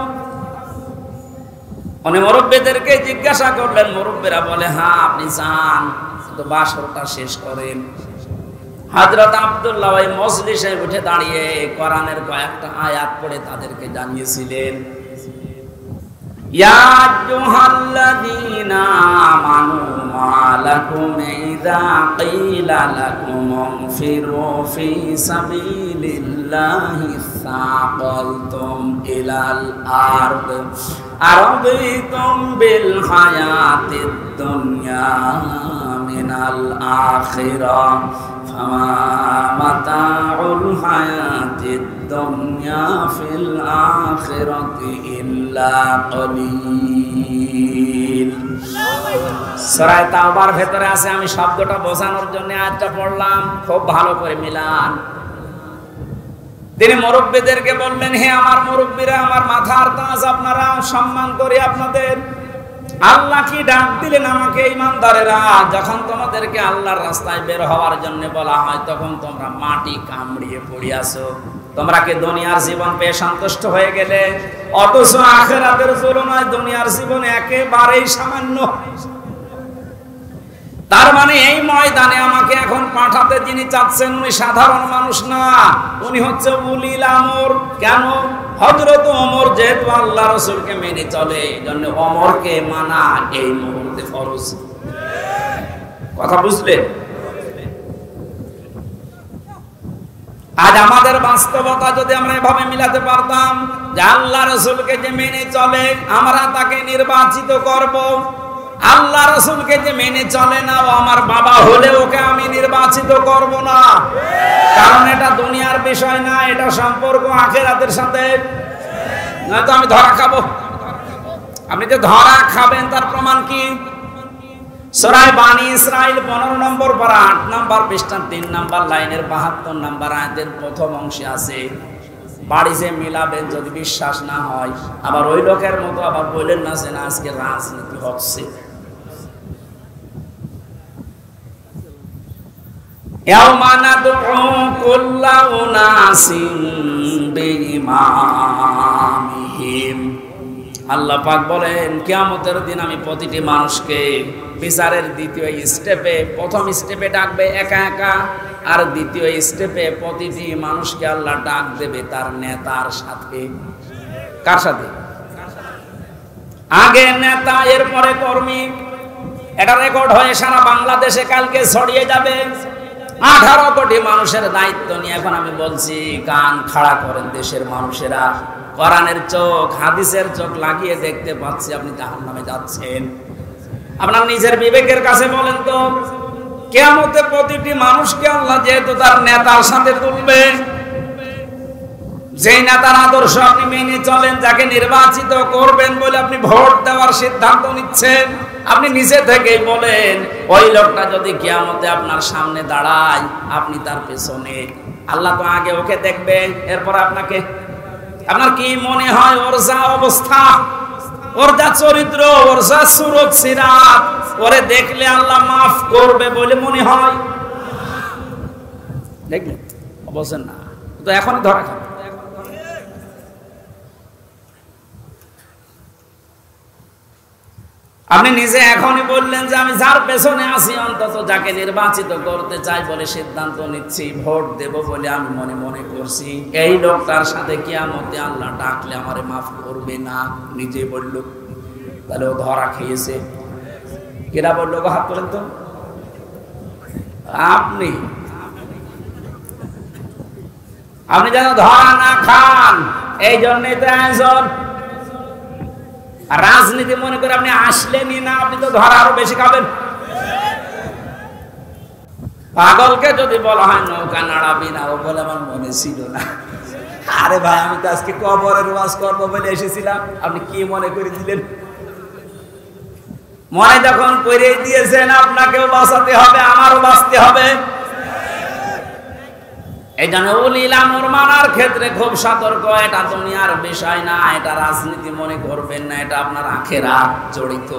উনি মুরব্বিদেরকে জিজ্ঞাসা করলেন, মুরব্বিরা বলে, হ্যাঁ আপনি যান, তো বাসরটা শেষ করেন। হযরত আব্দুল্লাহ ওই মজলিসে উঠে দাঁড়িয়ে কোরআনের কয়েকটা আয়াত পড়ে তাদেরকে জানিয়েছিলেন, ইয়া আইয়ুহাল্লাযীনা আমানু মা লাকুম ইযা ক্বিলা লাকুম ইনফিরু ফি সাবিলিল্লাহি সাকালতুম ইলাল আরদ আরাদিতুম বিল হায়াতিদ দুনিয়া মিনাল আখিরাহ ফামা মাতাউল হায়াতিদ দুনিয়া ফিল আখিরাতি ইল্লা কলিল। সূরা তাওবার ভেতরে আছে, আমি শব্দটা বোঝানোর জন্য আয়াতটা পড়লাম, খুব ভালো করে মিলান। তিনি মুরব্বিদেরকে বললেন, হে আমার মুরব্বিরা, আমার মাথার তাজ, আপনারা সম্মান করে আপনাদের। আল্লাহ কি ডাক দিলেন আমাকে, ঈমানদারেরা, যখন তোমাদেরকে আল্লাহর রাস্তায় বের হওয়ার জন্য বলা হয় তখন তোমরা মাটি কামড়িয়ে পড়ে আছো। তোমরা কি দুনিয়ার জীবন পেয়ে সন্তুষ্ট হয়ে গেলে? অথচ আখিরাতের তুলনায় দুনিয়ার জীবন একেবারেই সামান্য। তার মানে এই ময়দানে আমাকে এখন পাঠাতে যিনি চাচ্ছেন উনি সাধারণ মানুষ না, উনি হচ্ছে উলিল আমর। কেন? হযরত ওমর যেহেতু আল্লাহ রাসূলকে মেনে চলে, এজন্য ওমরকে মানা এই মুহূর্তে ফরজ। কথা বুঝলেন? আজ আমাদের বাস্তবতা যদি আমরা এভাবে মিলাতে পারতাম যে আল্লাহ রাসূলকে যে মেনে চলে আমরা তাকে নির্বাচিত করব, আল্লাহ রাসূলকে যে মেনে চলে না ও আমার বাবা হলে ওকে আমি নির্বাচিত করব না, কারণ এটা দুনিয়ার বিষয় না, এটা সম্পর্ক আখিরাতের সাথে। নয়তো আমি ধরা খাবো। আপনি যে ধরা খাবেন তার প্রমাণ কি? সূরা বানী ইসরাঈল 15 নম্বর পারা 8 নম্বর পৃষ্ঠা 3 নম্বর লাইনের 72 নম্বর আয়াতের প্রথম অংশে আছে, বাড়ি যে মিলাবেন যদি বিশ্বাস না হয়, আবার ওই লোকের মতো আবার বললেন না যে না আজকে রাজনীতি হচ্ছে। ইয়াওমা নাদউ কুল্লা উনাসিন বিইমামিহিম। আল্লাহ পাক বলেন কিয়ামতের দিন আমি প্রতিটি মানুষকে বিচারের দ্বিতীয় স্টেপে, প্রথম স্টেপে ডাকবে একা একা, আর দ্বিতীয় স্টেপে প্রতিটি মানুষকে আল্লাহ ডাক দেবে তার নেতার সাথে। কার সাথে? আগে নেতা, এরপরে কর্মী। এটা রেকর্ড হয়ে সারা বাংলাদেশে কালকে ছড়িয়ে যাবে। 18 কোটি মানুষের দায়িত্ব নিয়ে এখন আমি বলছি, কান খাড়া করেন দেশের মানুষেরা। কোরআনের চোখ, হাদিসের চোখ লাগিয়ে দেখতে পাচ্ছি আপনি জাহান্নামে যাচ্ছেন। আপনার নিজের বিবেকের কাছে বলেন তো, কিয়ামতে প্রতিটি মানুষকে আল্লাহ যেহেতু তার নেতার সাথে তুলবে, যেই নেতার আদর্শ আপনি মেনে চলেন, যাকে নির্বাচিত করবেন বলে আপনি ভোট দেওয়ার সিদ্ধান্ত নিচ্ছেন, আপনি নিজে থেকেই বলেন ওই লোকটা যদি কিয়ামতে আপনার সামনে দাঁড়ায় আপনি তার পেছনে। আল্লাহ তো আগে ওকে দেখবে, এরপর আপনাকে। আপনার কি মনে হয় ওর যা অবস্থা, ওর যা চরিত্র, ওর যা সুরত সিরাত, ওরে দেখলে আল্লাহ মাফ করবে বলে মনে হয়? দেখলেন অবশ্যই না, তো এখন ধরা খাবে। আপনি নিজে এখনই বললেন যে আমি যার পেছনে আছি, অন্তত যাকে নির্বাচিত করতে চাই বলে সিদ্ধান্ত নিচ্ছি, ভোট দেব বলে আমি মনে মনে করছি, এই লোকটার সাথে কিয়ামতে আল্লাহ ডাকলে আমারে মাফ করবে না, নিজে বলল। তাহলে ও ধরা খেয়েছে। কেরা বললো গো, হাত তোলেন তো। আপনি আপনি যেন ধরা না খান, এই জন্যই তো আয়োজন। রাজনীতি মনে করে আপনি আসলেনই না, আপনি তো ধরা আরো বেশি খাবেন। পাগলকে যদি বলা হয় নৌকা নাড়াবি না, ও বলে আমার মনে ছিল না। আরে ভাই, আমি তো আজকে কবরের ওয়াজ করবো বলে এসেছিলাম, আপনি কি মনে করে দিলেন? মনে যখন করে দিয়েছেন, আপনাকেও বাঁচাতে হবে, আমারও বাঁচতে হবে। এই জন্য উলিল আমর মানার ক্ষেত্রে খুব সতর্ক। এটা দুনিয়ার বিষয় না, এটা রাজনীতি মনে করবেন না, এটা আপনার আখিরাত জড়িত।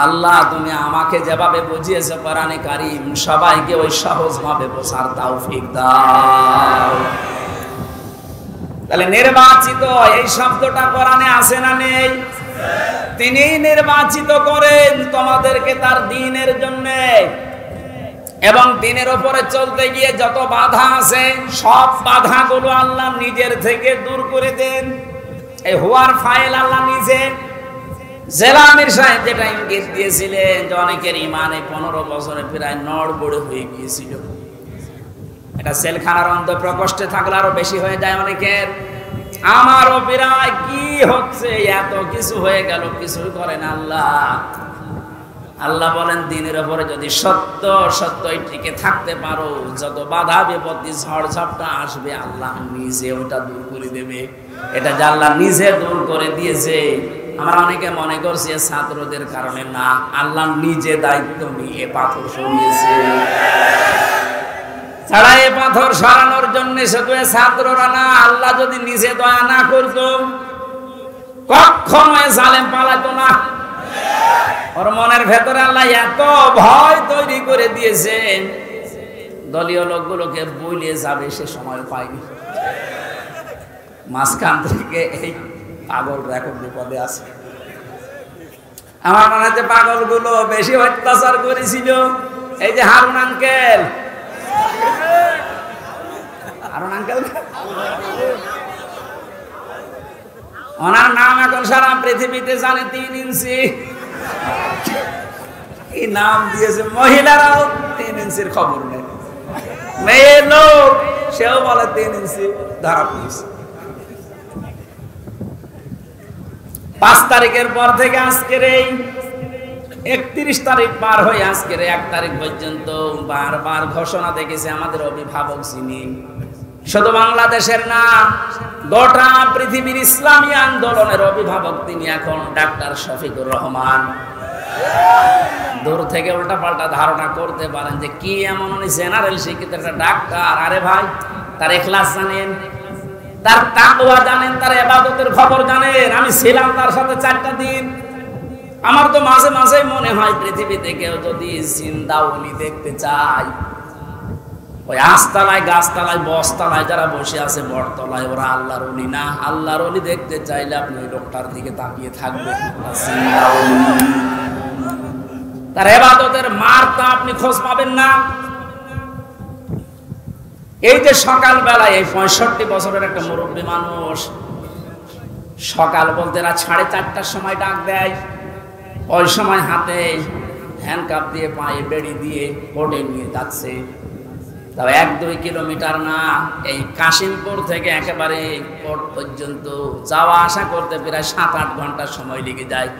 আল্লাহ তুমি আমাকে যেভাবে বুঝিয়েছে কোরআনে কারীম, সবাইকে ওই সহজ ভাবে বোঝার তৌফিক দাও। তাহলে নির্বাচিত এই শব্দটা কোরআনে আছে না নেই? তিনি নির্বাচিত করেন তোমাদেরকে তার দ্বীনের জন্য, এবং দ্বীনের উপরে চলতে গিয়ে যত বাধা আছে সব বাধাগুলো আল্লাহ নিজের থেকে দূর করে দেন। এই হুয়ার ফাইল আল্লাহ নিজে। জেলা আমির সাহেব যেটা ইঙ্গিত দিয়েছিলেন যে অনেকের ইমানে 15 বছরে প্রায় নড়বড়ে হয়ে গিয়েছিল, এটা সেলখানার অন্ত প্রকোষ্ঠে থাকলে আরো বেশি হয়ে যায় অনেকের। আমারও প্রায় কি হচ্ছে, এত কিছু হয়ে গেল, কিছুই করেন আল্লাহ। আল্লাহ বলেন দ্বীনের উপরে যদি সত্যই টিকে থাকতে পারো, যত বাধা বিপত্তি ঝড় ঝাপটা আসবে আল্লাহ নিজে ওটা দূর করে দেবে। এটা যে আল্লাহ নিজে দূর করে দিয়েছে। আমরা অনেকে মনে করছি ছাত্রদের কারণে, না, আল্লাহ নিজে দায়িত্ব নিয়ে পাথর সরিয়েছে। ছাড়া এ পাথর সরানোর জন্য শুধু ছাত্ররা না, আল্লাহ যদি নিজে দয়া না করতো কখনো জালেম পালাতো না। ওর মনের ভেতরে আল্লাহ এত ভয় তৈরি করে দিয়েছেন, দলীয় লোকগুলোকে বলিয়ে যাবে সে সময় পায়নি। মাঝখান থেকে এই পাগল এখন বিপদে আছে। আমার মনে হচ্ছে পাগলগুলো বেশি অত্যাচার করেছিল এই যে হারুন আঙ্কেল। ওনার নাম এখন সারা পৃথিবীতে জানে, 3 ইঞ্চি। কি নাম দিয়েছে, মহিলারাও 3 ইঞ্চির খবর নেই। মেয়ে লোক সেও বলে 3 ইঞ্চি ধরা পড়েছে। 5 তারিখের পর থেকে আজকের এই 31 তারিখ পার হয়ে আজকের 1 তারিখ পর্যন্ত বারবার ঘোষণা দেখেছে আমাদের অভিভাবক যিনি, শুধু বাংলাদেশের না, গোটা পৃথিবীর ইসলামী আন্দোলনের অভিভাবক তিনি এখন ডাক্তার শফিকুর রহমান। দূর থেকে উল্টা পাল্টা ধারণা করতে পারেন যে কি এমন উনি জেনারেল শিক্ষিত একটা ডাক্তার। আরে ভাই, তার ইখলাস জানেন, তার তাকওয়া জানেন, তার ইবাদতের খবর জানেন। আমি ছিলাম তার সাথে 4টা দিন। আমার তো মাঝে মাঝে মনে হয় পৃথিবীতে কেউ যদি জিন্দা ওলি দেখতে চায়, ওই আস্তালায়, গাছতলায়, বসতলায় যারা বসে আছে বটতলায়, ওরা আল্লাহর ওলি না। আল্লাহর ওলি দেখতে চাইলে আপনি ওই লোকটার দিকে তাকিয়ে থাকবেন। তার ইবাদতের মারটা আপনি খোঁজ পাবেন না। এই যে সকাল বেলায় এই 65 বছরের একটা মুরব্বী মানুষ, সকাল বলতে রাত 4:30টার সময় ডাক দেয়। ওই সময় হাতে হ্যান্ডকাপ দিয়ে, পায়ে বেড়ি দিয়ে কোর্টে নিয়ে যাচ্ছে। তবে 1-2 কিলোমিটার না, এই কাশিমপুর থেকে একেবারে কোর্ট পর্যন্ত যাওয়া আসা করতে প্রায় 7-8 ঘন্টা সময় লেগে যায়।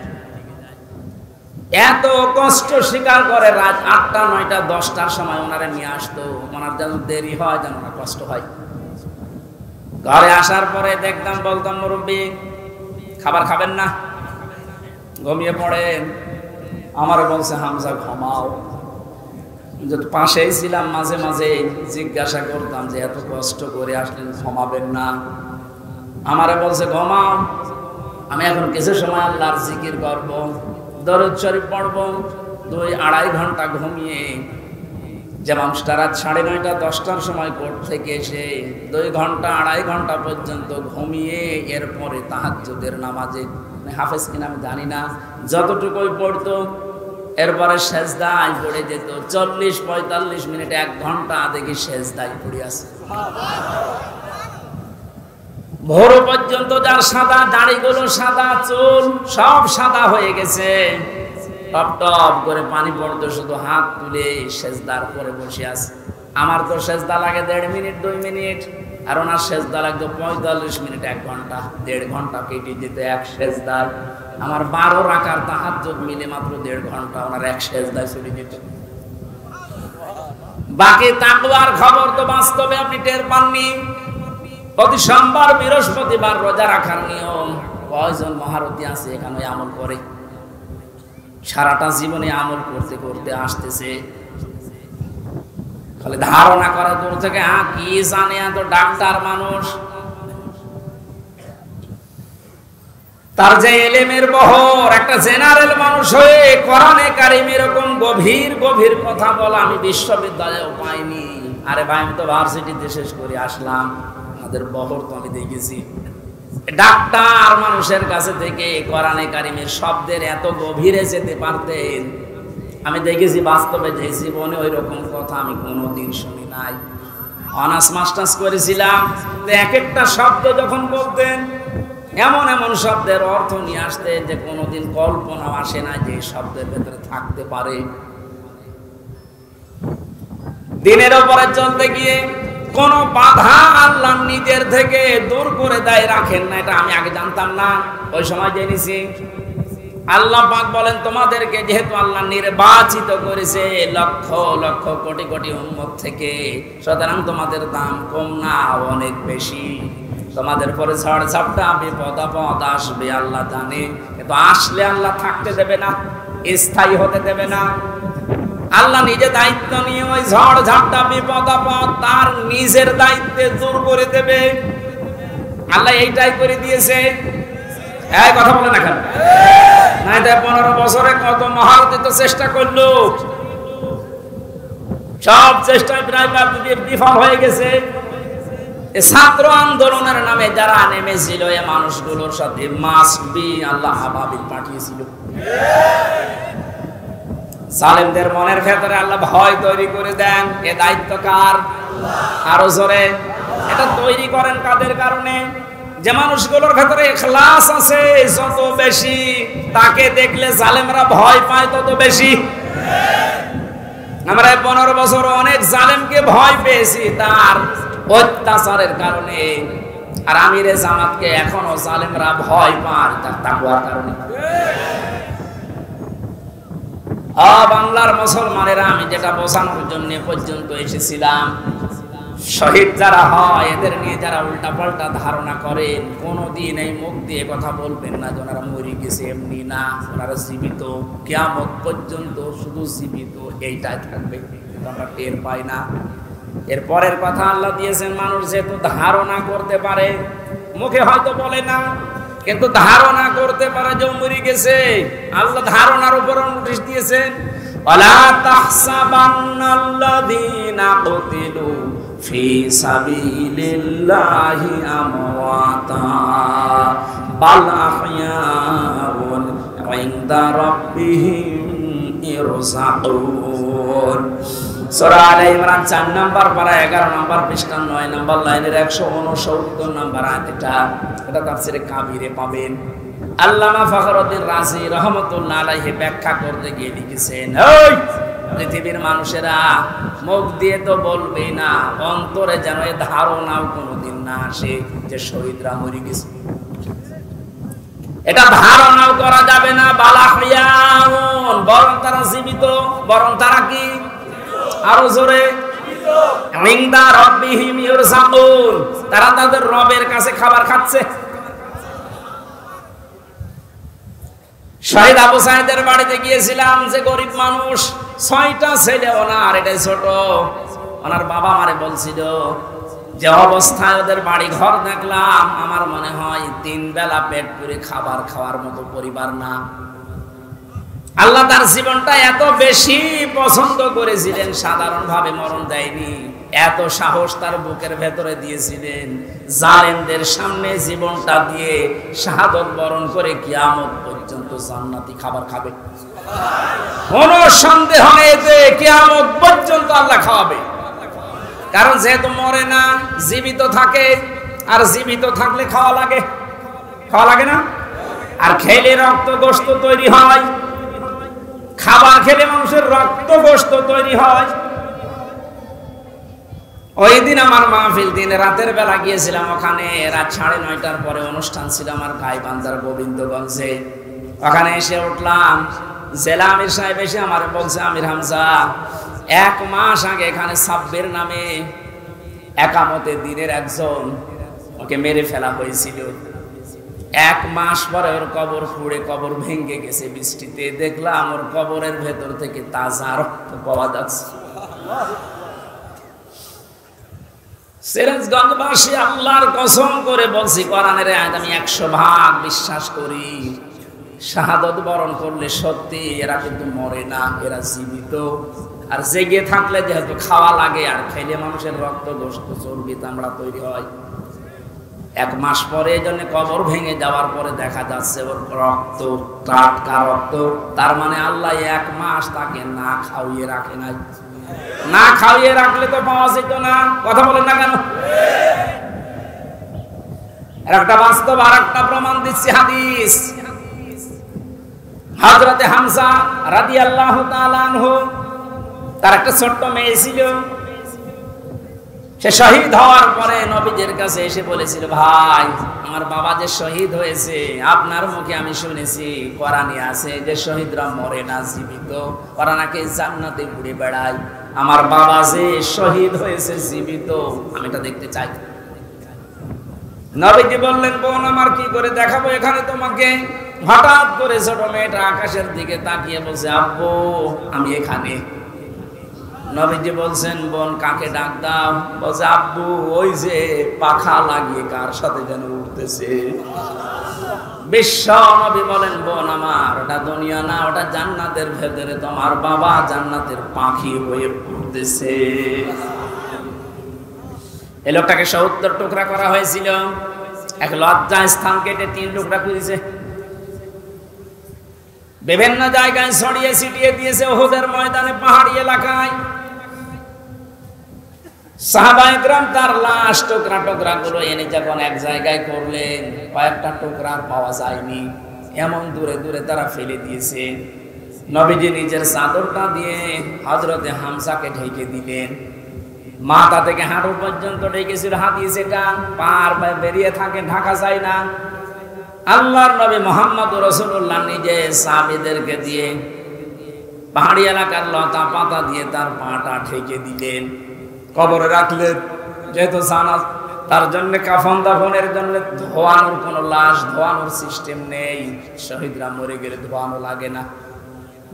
এত কষ্ট স্বীকার করে রাত 8টা, 9টা, 10টার সময় ওনারা নিয়ে আসতো। ওনার যেন দেরি হয়, যেন ওনার কষ্ট হয়। ঘরে আসার পরে দেখতাম, বলতাম মুরব্বী খাবার খাবেন না, ঘুমিয়ে পড়েন। আমার বলছে হামজা ঘুমাও। যদি পাশেই ছিলাম, মাঝে মাঝে জিজ্ঞাসা করতাম যে এত কষ্ট করে আসলেন, ঘুমাবেন না? আমারে বলছে ঘুমাও, আমি এখন কিছু সময় আল্লাহর জিকির করব, দরুদ শরীফ পড়ব। 2-2.5 ঘন্টা ঘুমিয়ে, যে মানুষটা রাত 9:30 10টার সময় কোর্ট থেকে এসে 2 ঘন্টা 2.5 ঘন্টা পর্যন্ত ঘুমিয়ে এরপরে তাহাজ্জুদের নামাজে, হাফেজ কিনা আমি জানি না, যতটুকুই পড়তো এরপরে সেজদায় পড়ে যেত। 40-45 মিনিট 1 ঘন্টা দেখি সেজদায় পড়ে আছে। ভোর পর্যন্ত যার সাদা দাড়িগুলো সাদা, চুল সব সাদা হয়ে গেছে, টপ টপ করে পানি পড়তো, শুধু হাত তুলে সেজদার পরে বসে আছে। আমার তো সেজদা লাগে 1.5 মিনিট 2 মিনিট, আর ওনার সেজদা লাগতো 45 মিনিট 1 ঘন্টা, 1.5 ঘন্টা কেটে দিতে এক সেজদার। আমার 12 রাকাত তাহাজ্জুদ মিলে মাত্র 1.5 ঘন্টা ওনার এক সেজদায় চলে যেত। বাকি তাকওয়ার খবর তো বাস্তবে আপনি টের পাননি। প্রতি সোমবার বৃহস্পতিবার রোজা রাখার নিয়ম, কয়জন মহারথী আছে এখানে আমল করে? সারাটা জীবনে আমল করতে করতে আসতেছে, খালি ধারণা করা দূর থেকে কি জানে, এত ডাক্তার মানুষ, তার যে এলেমের বহর, একটা জেনারেল মানুষ হয়ে কোরআনে কারিম এরকম গভীর গভীর কথা বলা আমি বিশ্ববিদ্যালয়েও পাইনি। আরে ভাই, আমি তো ভার্সিটিতে শেষ করে আসলাম, আমাদের বহর তো আমি দেখেছি। ডাক্তার মানুষের কাছে থেকে কোরআনে কারিমের শব্দের এত গভীরে যেতে পারতেন আমি দেখেছি বাস্তবে, যে জীবনে ওই রকম কথা আমি কোনোদিন শুনি নাই। অনার্স মাস্টার্স করেছিলাম, এক একটা শব্দ যখন বলতেন এমন এমন শব্দের অর্থ নিয়ে আসতেন যে কোনোদিন কল্পনা আসে না যে শব্দের ভেতরে থাকতে পারে। দিনের উপরে চলতে গিয়ে কোন বাধা আল্লাহ নিজের থেকে দূর করে দেয়, রাখেন না। এটা আমি আগে জানতাম না, ওই সময় জেনেছি। আল্লাহ পাক বলেন, তোমাদেরকে যেহেতু আল্লাহ নির্বাচিত করেছে লক্ষ লক্ষ কোটি কোটি উম্মত থেকে, সুতরাং তোমাদের দাম কম না, অনেক বেশি। তোমাদের পরে ঝড় ঝাপটা বিপদ আপদ আসবে আল্লাহ জানে, কিন্তু আসলে আল্লাহ থাকতে দেবে না, স্থায়ী হতে দেবে না। আল্লাহ নিজে দায়িত্ব নিয়ে ওই ঝড় ঝাপটা বিপদ আপদ তার নিজের দায়িত্বে দূর করে দেবে। আল্লাহ এইটাই করে দিয়েছে। এই কথা বলে না কেন? না, 15 বছরে কত মহারথী তো চেষ্টা করলো, সব চেষ্টায় প্রায় বিফল হয়ে গেছে। ছাত্র আন্দোলনের নামে যারা নেমেছিল এ মানুষগুলোর সাথে মাস্ট বি আল্লাহ আবাবিল পাঠিয়েছিল। জালেমদের মনের ভেতরে আল্লাহ ভয় তৈরি করে দেন। এ দায়িত্ব কার? আরো জোরে। এটা তৈরি করেন কাদের কারণে? যে মানুষগুলোর ভেতরে ইখলাস আছে যত বেশি, তাকে দেখলে জালেমরা ভয় পায় তত বেশি। আমরা 15 বছর অনেক জালেমকে ভয় পেয়েছি তার অত্যাচারের কারণে, আর আমিরে জামাতকে এখনো জালেমরা ভয় পায় তার তাকওয়ার কারণে। বাংলার মুসলমানেরা, আমি যেটা বোঝানোর জন্য পর্যন্ত এসেছিলাম, শহীদ যারা হয় এদের নিয়ে যারা উল্টা পাল্টা ধারণা করেন, কোনদিন এই মুখ দিয়ে কথা বলবেন না যে ওনারা মরে গেছে, এমনি না, ওনারা জীবিত, কিয়ামত পর্যন্ত শুধু জীবিত এইটাই থাকবে, আমরা টের পাই না। এরপরের কথা আল্লাহ দিয়েছেন, মানুষ যেহেতু ধারণা করতে পারে, মুখে হয়তো বলে না, কিন্তু ধারণা করতে পারে যে মরে গেছে। আল্লাহ ধারণার উপর নোটিশ দিয়েছেন, ওয়ালা তাহসাবান্নাল্লাযীনা কুতিলু ফি সাবিলিল্লাহি আমওয়াতা বাল আহইয়াউন ইনদা রাব্বিহিম ইরযাকুন। সূরা আলে ইমরান 4 নম্বর পারা 11 নম্বর পৃষ্ঠা 9 নম্বর লাইনের 169 নম্বর আয়াত। এটা তাফসীরে কাবীরে পাবেন। আল্লামা ফখরুদ্দিন রাজি রাহমাতুল্লাহ আলাইহি ব্যাখ্যা করতে গিয়ে লিখেছেন, ওই পৃথিবীর মানুষেরা মুখ দিয়ে তো বলবেই না, অন্তরে যেন এই ধারণাও কোনোদিন না আসে যে শহীদরা মরে গেছে। এটা ধারণাও করা যাবে না। বালাহিয়াউন, বরং তারা জীবিত, বরং তারা কি? আরো জোরে, ইনদা রাব্বিহিম ইরযাকুন, তারা তাদের রবের কাছে খাবার খাচ্ছে। শহীদ আবু সাঈদের বাড়িতে গিয়েছিলাম, যে গরিব মানুষ, 6টা ছেলে ওনার, এটাই ছোট। ওনার বাবা মারে বলছিল যে অবস্থায় ওদের বাড়ি ঘর দেখলাম, আমার মনে হয় 3 বেলা পেট পুরে খাবার খাওয়ার মতো পরিবার না। আল্লাহ তার জীবনটা এত বেশি পছন্দ করেছিলেন, সাধারণভাবে মরণ দেয়নি। এত সাহস তার বুকের ভেতরে দিয়েছিলেন, জালেমদের সামনে জীবনটা দিয়ে শাহাদত বরণ করে কিয়ামত পর্যন্ত জান্নাতি খাবার খাবে। কোনো সন্দেহ নেই যে কিয়ামত পর্যন্ত আল্লাহ খাওয়াবে। কারণ যেহেতু মরে না, জীবিত থাকে, আর জীবিত থাকলে খাওয়া লাগে, খাওয়া লাগে না? আর খেলে রক্ত গোশত তৈরি হয়, খাবার খেলে মানুষের রক্ত গোশত তৈরি হয়। ওই দিন আমার মাহফিল, দিন রাতের বেলা গিয়েছিলাম ওখানে, রাত 9:30টার পরে অনুষ্ঠান ছিল আমার গাইবান্ধার গোবিন্দগঞ্জে। ওখানে এসে উঠলাম, জেলা আমির সাহেব এসে আমার বলছে, আমির হামজা 1 মাস আগে এখানে সাব্বির নামে একামতে দিনের একজন, ওকে মেরে ফেলা হয়েছিল। 1 মাস পরে ওর কবর পুড়ে, কবর ভেঙে গেছে বৃষ্টিতে। দেখলাম ওর কবরের ভেতর থেকে তাজা রক্ত পাওয়া যাচ্ছে। সিরাজগঞ্জবাসী, আল্লাহর কসম করে বলছি, কোরআনের আয়াত আমি 100% বিশ্বাস করি। শাহাদত বরণ করলে সত্যি এরা কিন্তু মরে না, এরা জীবিত। আর জেগে থাকলে যেহেতু খাওয়া লাগে, আর খেলে মানুষের রক্ত গোশত চর্বি চামড়া তৈরি হয়। 1 মাস পরে এই জন্য কবর ভেঙে যাওয়ার পরে দেখা যাচ্ছে ওর রক্ত, টাটকা রক্ত। তার মানে আল্লাহ 1 মাস তাকে না খাওয়িয়ে রাখে নাই। না খাওয়িয়ে রাখলে তো পাওয়া যেত না। কথা বলেন না কেন? একটা বাস্তব আর একটা প্রমাণ দিচ্ছি, হাদিস। হযরতে হামজা রাদিয়াল্লাহু তাআলা আনহু, তার একটা ছোট্ট মেয়ে ছিল। সে শহীদ হওয়ার পরে নবীজির কাছে এসে বলেছিল, ভাই আমার বাবা যে শহীদ হয়েছে, আপনার মুখে আমি শুনেছি, কোরআনে আছে যে শহীদরা মরে না, জীবিত, ওরা নাকি জান্নাতে ঘুরে বেড়ায়। আমার বাবা যে শহীদ হয়েছে জীবিত, আমি এটা দেখতে চাই। নবীজি বললেন, বোন আমার কি করে দেখাবো এখানে তোমাকে? হঠাৎ করে ছোট মেয়েটা আকাশের দিকে তাকিয়ে বলছে, আব্বু আমি এখানে। নবীজি বলছেন, বোন কাকে ডাক দাও? বলছে, আব্বু ওই যে পাখা লাগিয়ে কার সাথে যেন উঠতেছে। বিশ্ব নবী বলেন, বোন আমার, ওটা দুনিয়া না, ওটা জান্নাতের ভেতরে তোমার বাবা জান্নাতের পাখি হয়ে উঠতেছে। এই লোকটাকে 70 টুকরা করা হয়েছিল। এক লজ্জা স্থান কেটে 3 টুকরা করেছে। বিভিন্ন জায়গায় ছড়িয়ে ছিটিয়ে দিয়েছে, উহুদের ময়দানে, পাহাড়ি এলাকায়। সাহাবায়ে কেরাম তার লাশ টুকরা টুকরা গুলো এনে যখন এক জায়গায় করলেন, কয়েকটা টুকরা আর পাওয়া যায়নি, এমন দূরে দূরে তারা ফেলে দিয়েছে। নবীজি নিজের চাদরটা দিয়ে হযরতে হামজাকে ঢেকে দিলেন। মাথা থেকে হাঁটু পর্যন্ত ঢেকেছিল, হাদিস এটা, পার বেরিয়ে থাকে, ঢাকা যায় না। আল্লাহর নবী মুহাম্মদ রাসূলুল্লাহ নিজে সাহাবীদেরকে দিয়ে পাহাড়ি এলাকার লতা পাতা দিয়ে তার পাটা ঢেকে দিলেন, কবরে রাখলেন। যেহেতু জানা, তার জন্য কাফন দাফনের জন্য ধোয়ানোর কোনো লাশ ধোয়ানোর সিস্টেম নেই। শহীদরা মরে গেলে ধোয়ানো লাগে না,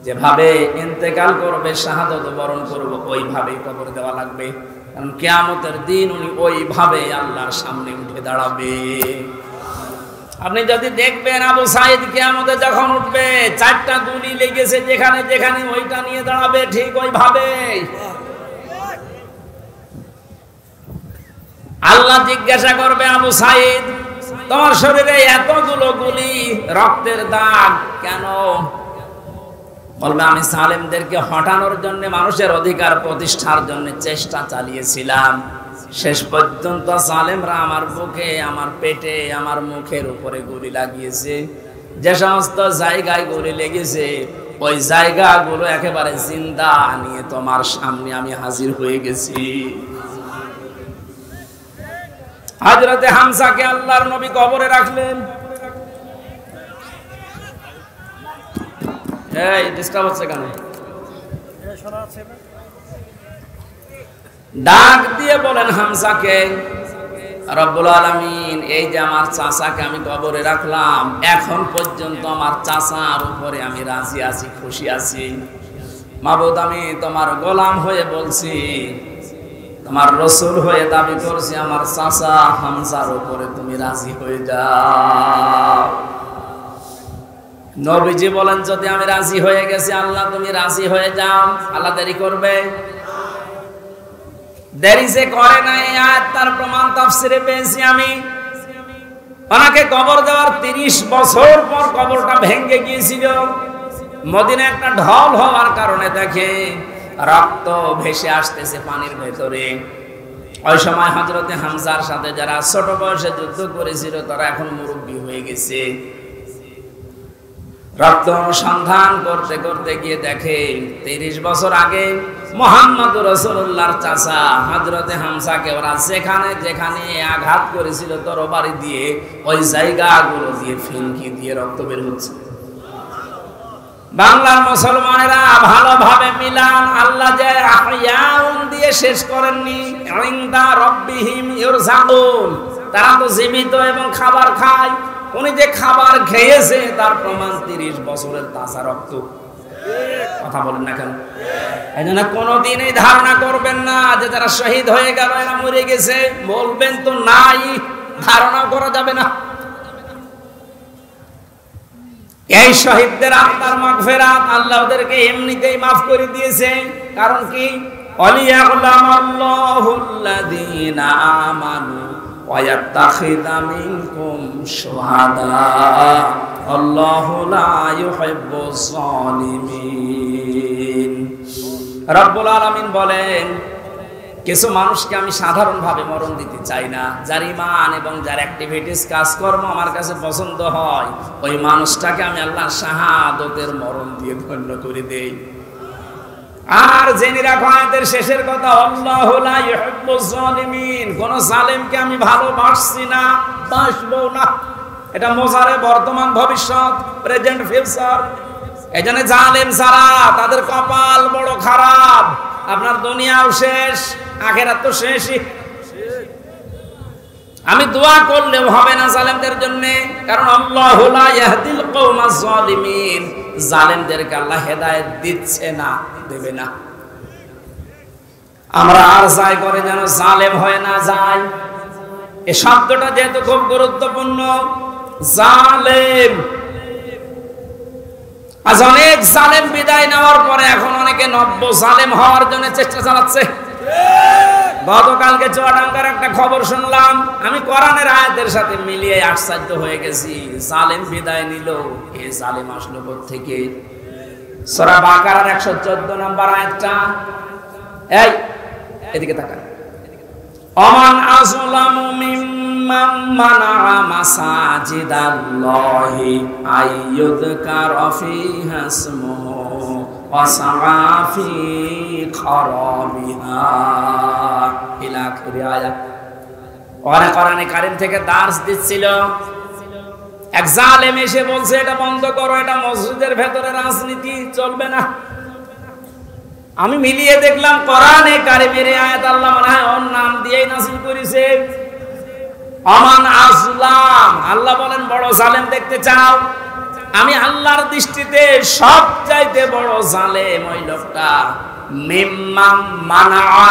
যেভাবে ইন্তেকাল করবে, শাহাদত বরণ করবে, ওইভাবেই কবর দেওয়া লাগবে। কারণ কিয়ামতের দিন উনি ওইভাবে আল্লাহর সামনে উঠে দাঁড়াবে। আপনি যদি দেখবেন আবু সাঈদ কিয়ামতে যখন উঠবে, 4টা গুলি লেগেছে যেখানে যেখানে, ওইটা নিয়ে দাঁড়াবে ঠিক ওইভাবে। আল্লাহ জিজ্ঞাসা করবে, আবু সাঈদ তোমার শরীরে এতগুলো গুলি, রক্তের দাগ কেন? বলবে, আমি সালেমদেরকে হটানোর জন্য, মানুষের অধিকার প্রতিষ্ঠার জন্য চেষ্টা চালিয়েছিলাম। শেষ পর্যন্ত সালেমরা আমার বুকে, আমার পেটে, আমার মুখের উপরে গুলি লাগিয়েছে। যে সমস্ত জায়গায় গুলি লেগেছে, ওই জায়গাগুলো একেবারে জিন্দা নিয়ে তোমার সামনে আমি হাজির হয়ে গেছি। হযরতে হামজাকে আল্লাহর নবী কবরে রাখলেন। এই ডিস্টার্ব হচ্ছে কেন? ডাক দিয়ে বলেন হামজাকে, রব্বুল আলামিন, এই যে আমার চাচাকে আমি কবরে রাখলাম, এখন পর্যন্ত আমার চাচার উপরে আমি রাজি আছি, খুশি আছি। মাবুদ, আমি তোমার গোলাম হয়ে বলছি, তোমার রাসূল হয়ে দাবি করছি, আমার চাচা হামজার উপরে তুমি রাজি হয়ে যাও। নবীজি বলেন, যদি আমি রাজি হয়ে গেছি, আল্লাহ তুমি রাজি হয়ে যাও, আল্লাহ দেরি করবে? দেরি যে করে নাই, আয়াত তার প্রমাণ তাফসিরে পেয়েছি আমি। ওনাকে কবর দেওয়ার 30 বছর পর কবরটা ভেঙে গিয়েছিল। মদিনায় একটা ঢল হওয়ার কারণে দেখে রক্ত ভেসে আসতেছে পানির ভেতরে। ওই সময় হযরতে হামজার সাথে যারা ছোট বয়সে যুদ্ধ করেছিল তারা এখন মুরব্বী হয়ে গেছে। রক্ত অনুসন্ধান করতে করতে গিয়ে দেখে 30 বছর আগে মুহাম্মদুর রাসূলুল্লাহর চাচা হযরতে হামজাকে ওরা যেখানে যেখানে আঘাত করেছিল তরবারি দিয়ে, ওই জায়গাগুলো দিয়ে ফিনকি দিয়ে রক্ত বের হচ্ছে। বাংলার মুসলমানেরা ভালোভাবে মিলান, আল্লাহ যে আহইয়াউন দিয়ে শেষ করেননি, ইনদা রাব্বিহিম ইরজাকুন, তারা তো জীবিত এবং খাবার খায়। উনি যে খাবার খেয়েছে তার প্রমাণ 30 বছরের তাজা রক্ত। কথা বলেন না কেন? এই জন্য কোনোদিন এই ধারণা করবেন না যে যারা শহীদ হয়ে গেল এরা মরে গেছে, বলবেন তো নাই, ধারণা করা যাবে না। এই শহীদদের আত্মার মাগফিরাত আল্লাহ ওদেরকে এমনিতেই মাফ করে দিয়েছে। কারণ কি? ওয়ালিয়াকুল্লাহুল্লাযীনা আমানু ওয়া ইয়াত্তাখিযা মিনকুম শুহাদা আল্লাহু লা ইউহিব্বুজ জালিমিন। রব্বুল আলামিন বলেন, কিছু মানুষকে আমি সাধারণভাবে মরণ দিতে চাই না, যার ঈমান এবং যার অ্যাক্টিভিটিস কাজকর্ম আমার কাছে পছন্দ হয়, ওই মানুষটাকে আমি আল্লাহর শাহাদাতের মরণ দিয়ে ধন্য করে দেই। আর জেনে রাখো আয়াতের শেষের কথা, আল্লাহু লা ইউহিব্বুজ জালিমিন, কোন জালেমকে আমি ভালোবাসছি না, বাসবো না। এটা মোজারে বর্তমান ভবিষ্যৎ, প্রেজেন্ট ফিউচার। এজন্য জালেম যারা তাদের কপাল বড় খারাপ। আপনার দুনিয়াও শেষ, আখিরাত তো শেষই। আমি দোয়া করলেও হবে না জালেমদের জন্য, কারণ আল্লাহু লা ইয়াহদিল কওমাজ জালিমিন, জালেমদেরকে আল্লাহ হেদায়েত দিচ্ছে না, দেবে না। আমরা আর চাই করে যেন জালেম হয়ে না যায়। এই শব্দটা যেহেতু খুব গুরুত্বপূর্ণ, জালেম। আজ অনেক জালেম বিদায় নেওয়ার পরে এখন অনেকে নব্য জালেম হওয়ার জন্য চেষ্টা চালাচ্ছে। গতকালকে চুয়াডাঙ্গার একটা খবর শুনলাম, আমি কোরআনের আয়াতের সাথে মিলিয়ে আশ্চর্য হয়ে গেছি। জালেম বিদায় নিল, এ জালেম আসলো কোত্থেকে? সূরা বাকারার 114 নম্বর আয়াতটা, এই এদিকে তাকান। অমান আযলামু মিম্মান মানাআ মাসাজিদাল্লাহি আইয়ুযকারা ফীহা ইসমুহু ওয়া সাআ ফী খারাবিহা ইলা আখিরি আয়াত। কোরআনে কারীম থেকে দার্স দিচ্ছিল, এক জালেম এসে বলছে এটা বন্ধ করো, এটা মসজিদের ভেতরে রাজনীতি চলবে না। আমি মিলিয়ে দেখলাম কোরআনে কারীমের আয়াত আল্লাহ মনে হয় ওর নাম দিয়েই নাযিল করেছে। আমান আযলাম, আল্লাহ বলেন বড় জালেম দেখতে চাও? আমি আল্লাহর দৃষ্টিতে সবচাইতে বড় জালেম ওই লোকটা, মিম্মাম মানাআ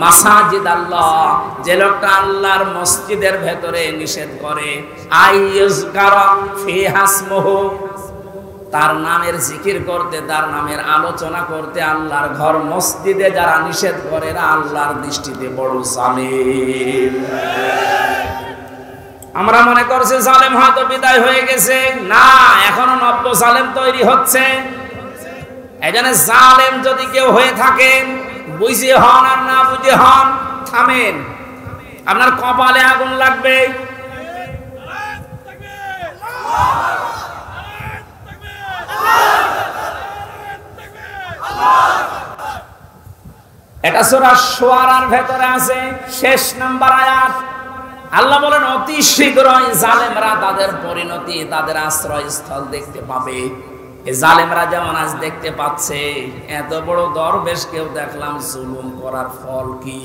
মাসাজিদ আল্লাহ, যে লোকটা আল্লাহর মসজিদের ভেতরে নিষেধ করে, আইয়ুযকারা ফীহা ইসমুহু, তার নামের জিকির করতে, তার নামের আলোচনা করতে আল্লাহর ঘর মসজিদে যারা নিষেধ করে এরা আল্লাহর দৃষ্টিতে বড় জালেম। আমরা মনে করছি জালেম হয়তো বিদায় হয়ে গেছে, না, এখনো নব্য জালেম তৈরি হচ্ছে। এজন্য জালেম যদি কেউ হয়ে থাকেন, বুঝে হন আর না বুঝে হন, থামেন, আপনার কপালে আগুন লাগবে। এটা সূরা শুআরার ভেতরে আছে, শেষ নাম্বার আয়াত। আল্লাহ বলেন অতি শীঘ্রই জালেমরা তাদের পরিণতি, তাদের আশ্রয়স্থল দেখতে পাবে। এই জালেমরা যেমন আজ দেখতে পাচ্ছে, এত বড় দরবেশ কেউ দেখলাম জুলুম করার ফল কি?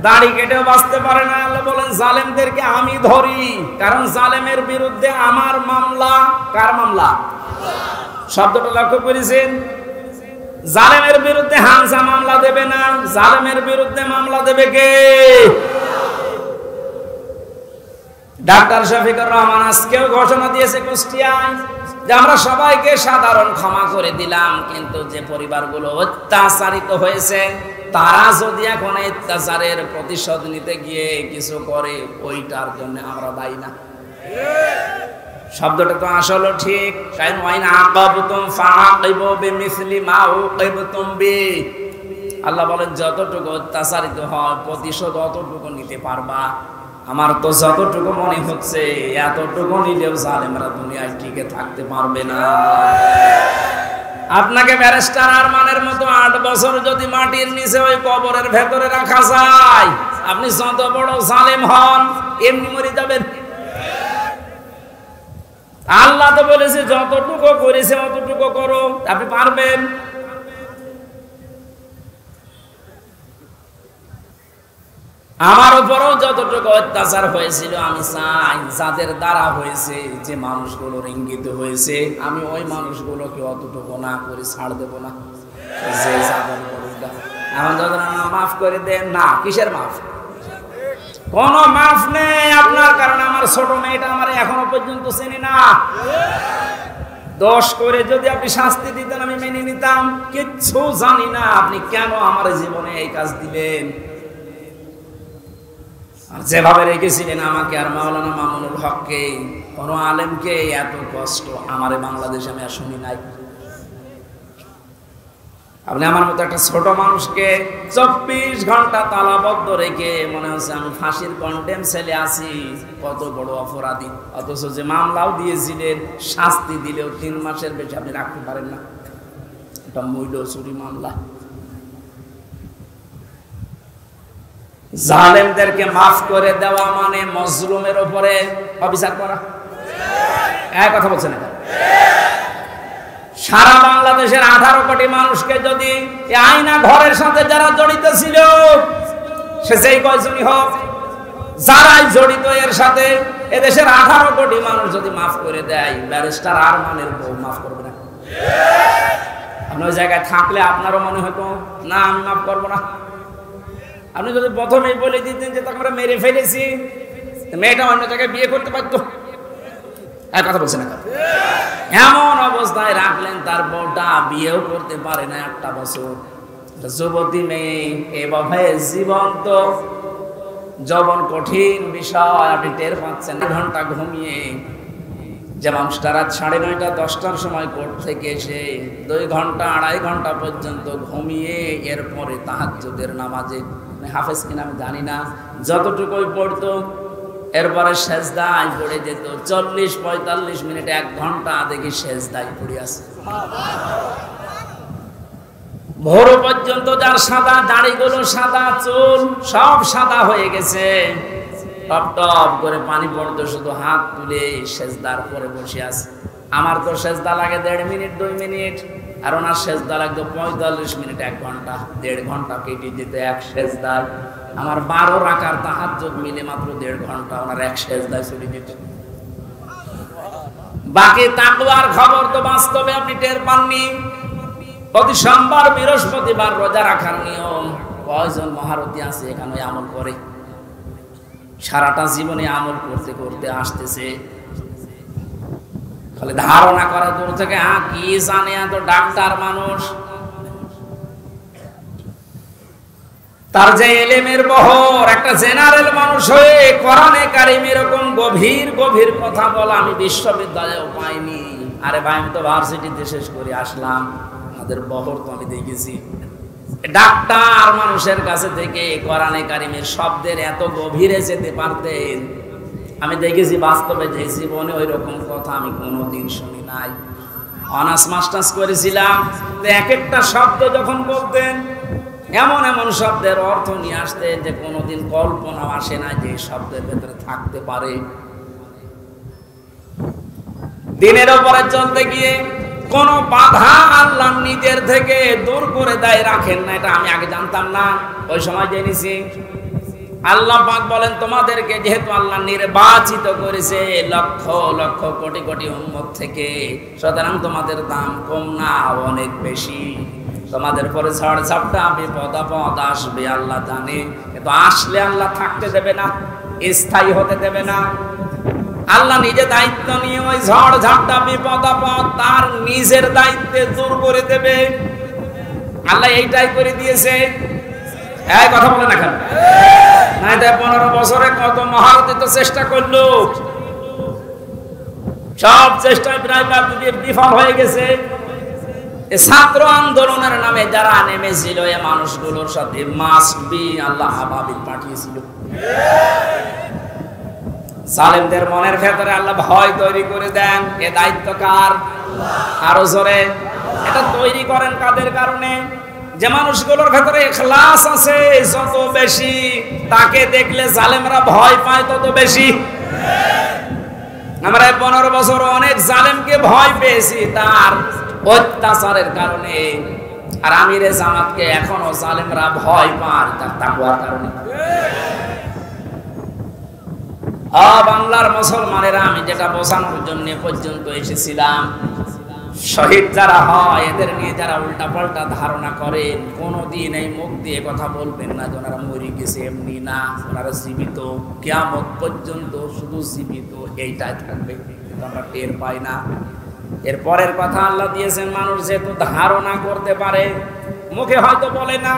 দাড়ি কেটেও বাঁচতে পারে না। আল্লাহ বলেন জালেমদেরকে আমি ধরি, কারণ জালেমের বিরুদ্ধে আমার মামলা। কার মামলা? শব্দটা লক্ষ্য করেছেন? জালেমের বিরুদ্ধে হামজা মামলা দেবে না, জালেমের বিরুদ্ধে মামলা দেবে কে? ডাক্তার শফিকুর রহমান আজকেও ঘোষণা দিয়েছে কুষ্টিয়ায় যে আমরা সবাইকে সাধারণ ক্ষমা করে দিলাম, কিন্তু যে পরিবারগুলো অত্যাচারিত হয়েছে তারা যদি এখন অত্যাচারের প্রতিশোধ নিতে গিয়ে কিছু করে, ওইটার জন্য আমরা দায়ী না। শব্দটা তো আসলে ঠিক। আল্লাহ বলেন যতটুকু অত্যাচারিত হয় প্রতিশোধ অতটুকু নিতে পারবা। আমার তো যতটুকু মনে হচ্ছে এতটুকু নিলেও জালেমরা দুনিয়ায় টিকে থাকতে পারবে না। আপনাকে ব্যারিস্টার আরমানের মতো 8 বছর যদি মাটির নিচে ওই কবরের ভেতরে রাখা যায়, আপনি যত বড় জালেম হন এমনি মরে যাবেন। আল্লাহ তো বলেছে যতটুকু করেছে অতটুকু করো, আপনি পারবেন? আমার উপরও যতটুকু অত্যাচার হয়েছিল আমি চাই যাদের দ্বারা হয়েছে, যে মানুষগুলোর ইঙ্গিত হয়েছে, আমি ওই মানুষগুলোকে অতটুকু না করে ছাড় দেব না। যে যাদের আমার যখন মাফ করে দেন না, কিসের মাফ? কোন মাফ নেই আপনার, কারণ আমার ছোট মেয়েটা আমার এখনো পর্যন্ত চিনি না। দোষ করে যদি আপনি শাস্তি দিতেন আমি মেনে নিতাম, কিচ্ছু জানি না আপনি কেন আমার জীবনে এই কাজ দিলেন। আর যেভাবে রেখেছিলেন আমাকে আর মাওলানা মামুনুল হককে, কোন আলেমকে এত কষ্ট আমার বাংলাদেশে আমি আর শুনি নাই। আপনি আমার মতো একটা ছোট মানুষকে 24 ঘন্টা তালাবদ্ধ রেখে মনে হচ্ছে আমি ফাঁসির কন্ডেম ছেলে আছি, কত বড় অপরাধী। অথচ যে মামলাও দিয়েছিলেন, শাস্তি দিলেও 3 মাসের বেশি আপনি রাখতে পারেন না। এটা মূল্য চুরি মামলা। জালেমদেরকে মাফ করে দেওয়া মানে মজলুমের উপরে অবিচার করা। এক কথা বলছেন না? সারা বাংলাদেশের 18 কোটি মানুষকে যদি আয়না ঘরের সাথে যারা জড়িত ছিল, সে যেই কয়জনই হোক, যারাই জড়িত এর সাথে, এদেশের 18 কোটি মানুষ যদি মাফ করে দেয়, ব্যারিস্টার আরমানের বউ মাফ করবে না? আপনি ওই জায়গায় থাকলে আপনারও মনে হতো না আমি মাফ করবো না। আপনি যদি প্রথমেই বলে দিতেন যে তাকে আমরা মেরে ফেলেছি, মেয়েটা অন্য জায়গায় বিয়ে করতে পারতো। এক কথা বলছেন না? এমন অবস্থায় রাখলেন তার বউটা বিয়েও করতে পারে না 1টা বছর। যুবতী মেয়ে এভাবে জীবন্ত যৌবন কঠিন বিষয়, আপনি টের পাচ্ছেন। 2 ঘন্টা ঘুমিয়ে যে মানুষটা রাত 9:30 10টার সময় কোর্ট থেকে এসে 2 ঘন্টা 2.5 ঘন্টা পর্যন্ত ঘুমিয়ে এরপরে তাহাজ্জুদের নামাজে, হাফেজ কিনা আমি জানি না, যতটুকুই পড়তো এরপরে সেজদায় পড়ে যেত। 40-45 মিনিট 1 ঘন্টা দেখি সেজদায় পড়ে আছে। ভোর পর্যন্ত যার সাদা দাড়িগুলো, সাদা চুল সব সাদা হয়ে গেছে, টপ টপ করে পানি পড়তো, শুধু হাত তুলে সেজদার পরে বসে আছে। আমার তো সেজদা লাগে 1.5 মিনিট 2 মিনিট, আর ওনার সেজদা লাগতো 45 মিনিট 1 ঘন্টা। 1.5 ঘন্টা কেটে যেত এক সেজদায়। আমার 12 রাকার তাহাজ্জুদ মিলে মাত্র 1.5 ঘন্টা ওনার এক সেজদায় চলে যেত। বাকি তাকওয়ার খবর তো বাস্তবে আপনি টের পাননি। প্রতি সোমবার বৃহস্পতিবার রোজা রাখার নিয়ম, কয়জন মহারথী আছে এখানে আমল করে? সারাটা জীবনে আমল করতে করতে আসতেছে, খালি ধারণা করা দূর থেকে কি জানে, এত ডাক্তার মানুষ। তার যে এলেমের বহর, একটা জেনারেল মানুষ হয়ে কোরআনে কারিম এরকম গভীর গভীর কথা বলা আমি বিশ্ববিদ্যালয়েও পাইনি। আরে ভাই, আমি তো ভার্সিটিতে শেষ করে আসলাম, আমাদের বহর তো আমি দেখেছি। ডাক্তার মানুষের কাছে থেকে কোরআনে কারিমের শব্দের এত গভীরে যেতে পারতেন আমি দেখেছি বাস্তবে। যে জীবনে ওই রকম কথা আমি কোনোদিন শুনি নাই। অনার্স মাস্টার্স করেছিলাম, এক একটা শব্দ যখন বলতেন এমন এমন শব্দের অর্থ নিয়ে আসতে যে কোনোদিন কল্পনা আসে না যে শব্দের ভেতরে থাকতে পারে। দিনের উপরে চলতে গিয়ে কোন বাধা আল্লাহ নিজের থেকে দূর করে দেয়, রাখেন না। এটা আমি আগে জানতাম না, ওই সময় জেনেছি। আল্লাহ পাক বলেন তোমাদেরকে যেহেতু আল্লাহ নির্বাচিত করেছে লক্ষ লক্ষ কোটি কোটি উম্মত থেকে, সুতরাং তোমাদের দাম কম না, অনেক বেশি। তোমাদের পরে ঝড় ঝাপটা বিপদ আপদ আসবে আল্লাহ জানে, কিন্তু আসলে আল্লাহ থাকতে দেবে না, স্থায়ী হতে দেবে না। আল্লাহ নিজে দায়িত্ব নিয়ে ওই ঝড় ঝাপটা বিপদ আপদ তার নিজের দায়িত্বে দূর করে দেবে। আল্লাহ এইটাই করে দিয়েছে। এই কথা বলে না কেন? না, 15 বছরে কত মহারথী তো চেষ্টা করলো, সব চেষ্টায় প্রায় বিফল হয়ে গেছে। ছাত্র আন্দোলনের নামে যারা নেমেছিল এই মানুষগুলোর সাথে মাস্ট বি আল্লাহ আবাবিল পাঠিয়েছিল। জালেমদের মনের ভেতরে আল্লাহ ভয় তৈরি করে দেন। এ দায়িত্ব কার? আরো জোরে। এটা তৈরি করেন কাদের কারণে? যে মানুষগুলোর ভেতরে ইখলাস আছে যত বেশি, তাকে দেখলে জালেমরা ভয় পায় তত বেশি। আমরা 15 বছর অনেক জালেমকে ভয় পেয়েছি তার অত্যাচারের কারণে, আর আমিরে জামাতকে এখনো জালেমরা ভয় পায় তার তাকওয়ার কারণে। বাংলার মুসলমানেরা, আমি যেটা বোঝানোর জন্য পর্যন্ত এসেছিলাম, শহীদ যারা হয় এদের নিয়ে যারা উল্টাপাল্টা ধারণা করেন, কোনদিন এই মুখ দিয়ে কথা বলবেন না যে ওনারা মরে গেছে, এমনি না, ওনারা জীবিত, কিয়ামত পর্যন্ত শুধু জীবিত এইটাই থাকবে, আমরা টের পাই না। এর পরের কথা আল্লাহ দিয়েছেন, মানুষ যেহেতু ধারণা করতে পারে, মুখে হয়তো বলে না,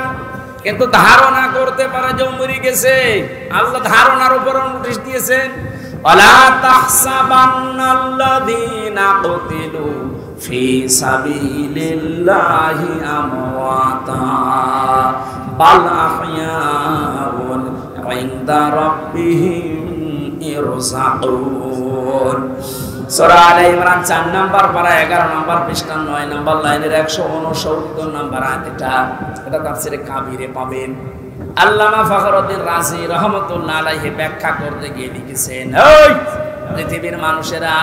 কিন্তু ধারণা করতে পারে যে মরে গেছে। আল্লাহ ধারণার উপর নোটিশ দিয়েছেন, ওয়ালা তাহসাবান্নাল্লাযীনা কুতিলু ফি সাবিলিল্লাহি আমওয়াতা বাল আহইয়াউন ইনদা রাব্বিহিম ইরযাকুন। সূরা আলে ইমরান 4 নম্বর পারা 11 নম্বর পৃষ্ঠা 9 নম্বর লাইনের 169 নম্বর আয়াত। এটা তাফসীরে কাবীরে পাবেন। আল্লামা ফখরুদ্দিন রাজি রহমাতুল্লাহ আলাইহি ব্যাখ্যা করতে গিয়ে লিখেছেন, ওই পৃথিবীর মানুষেরা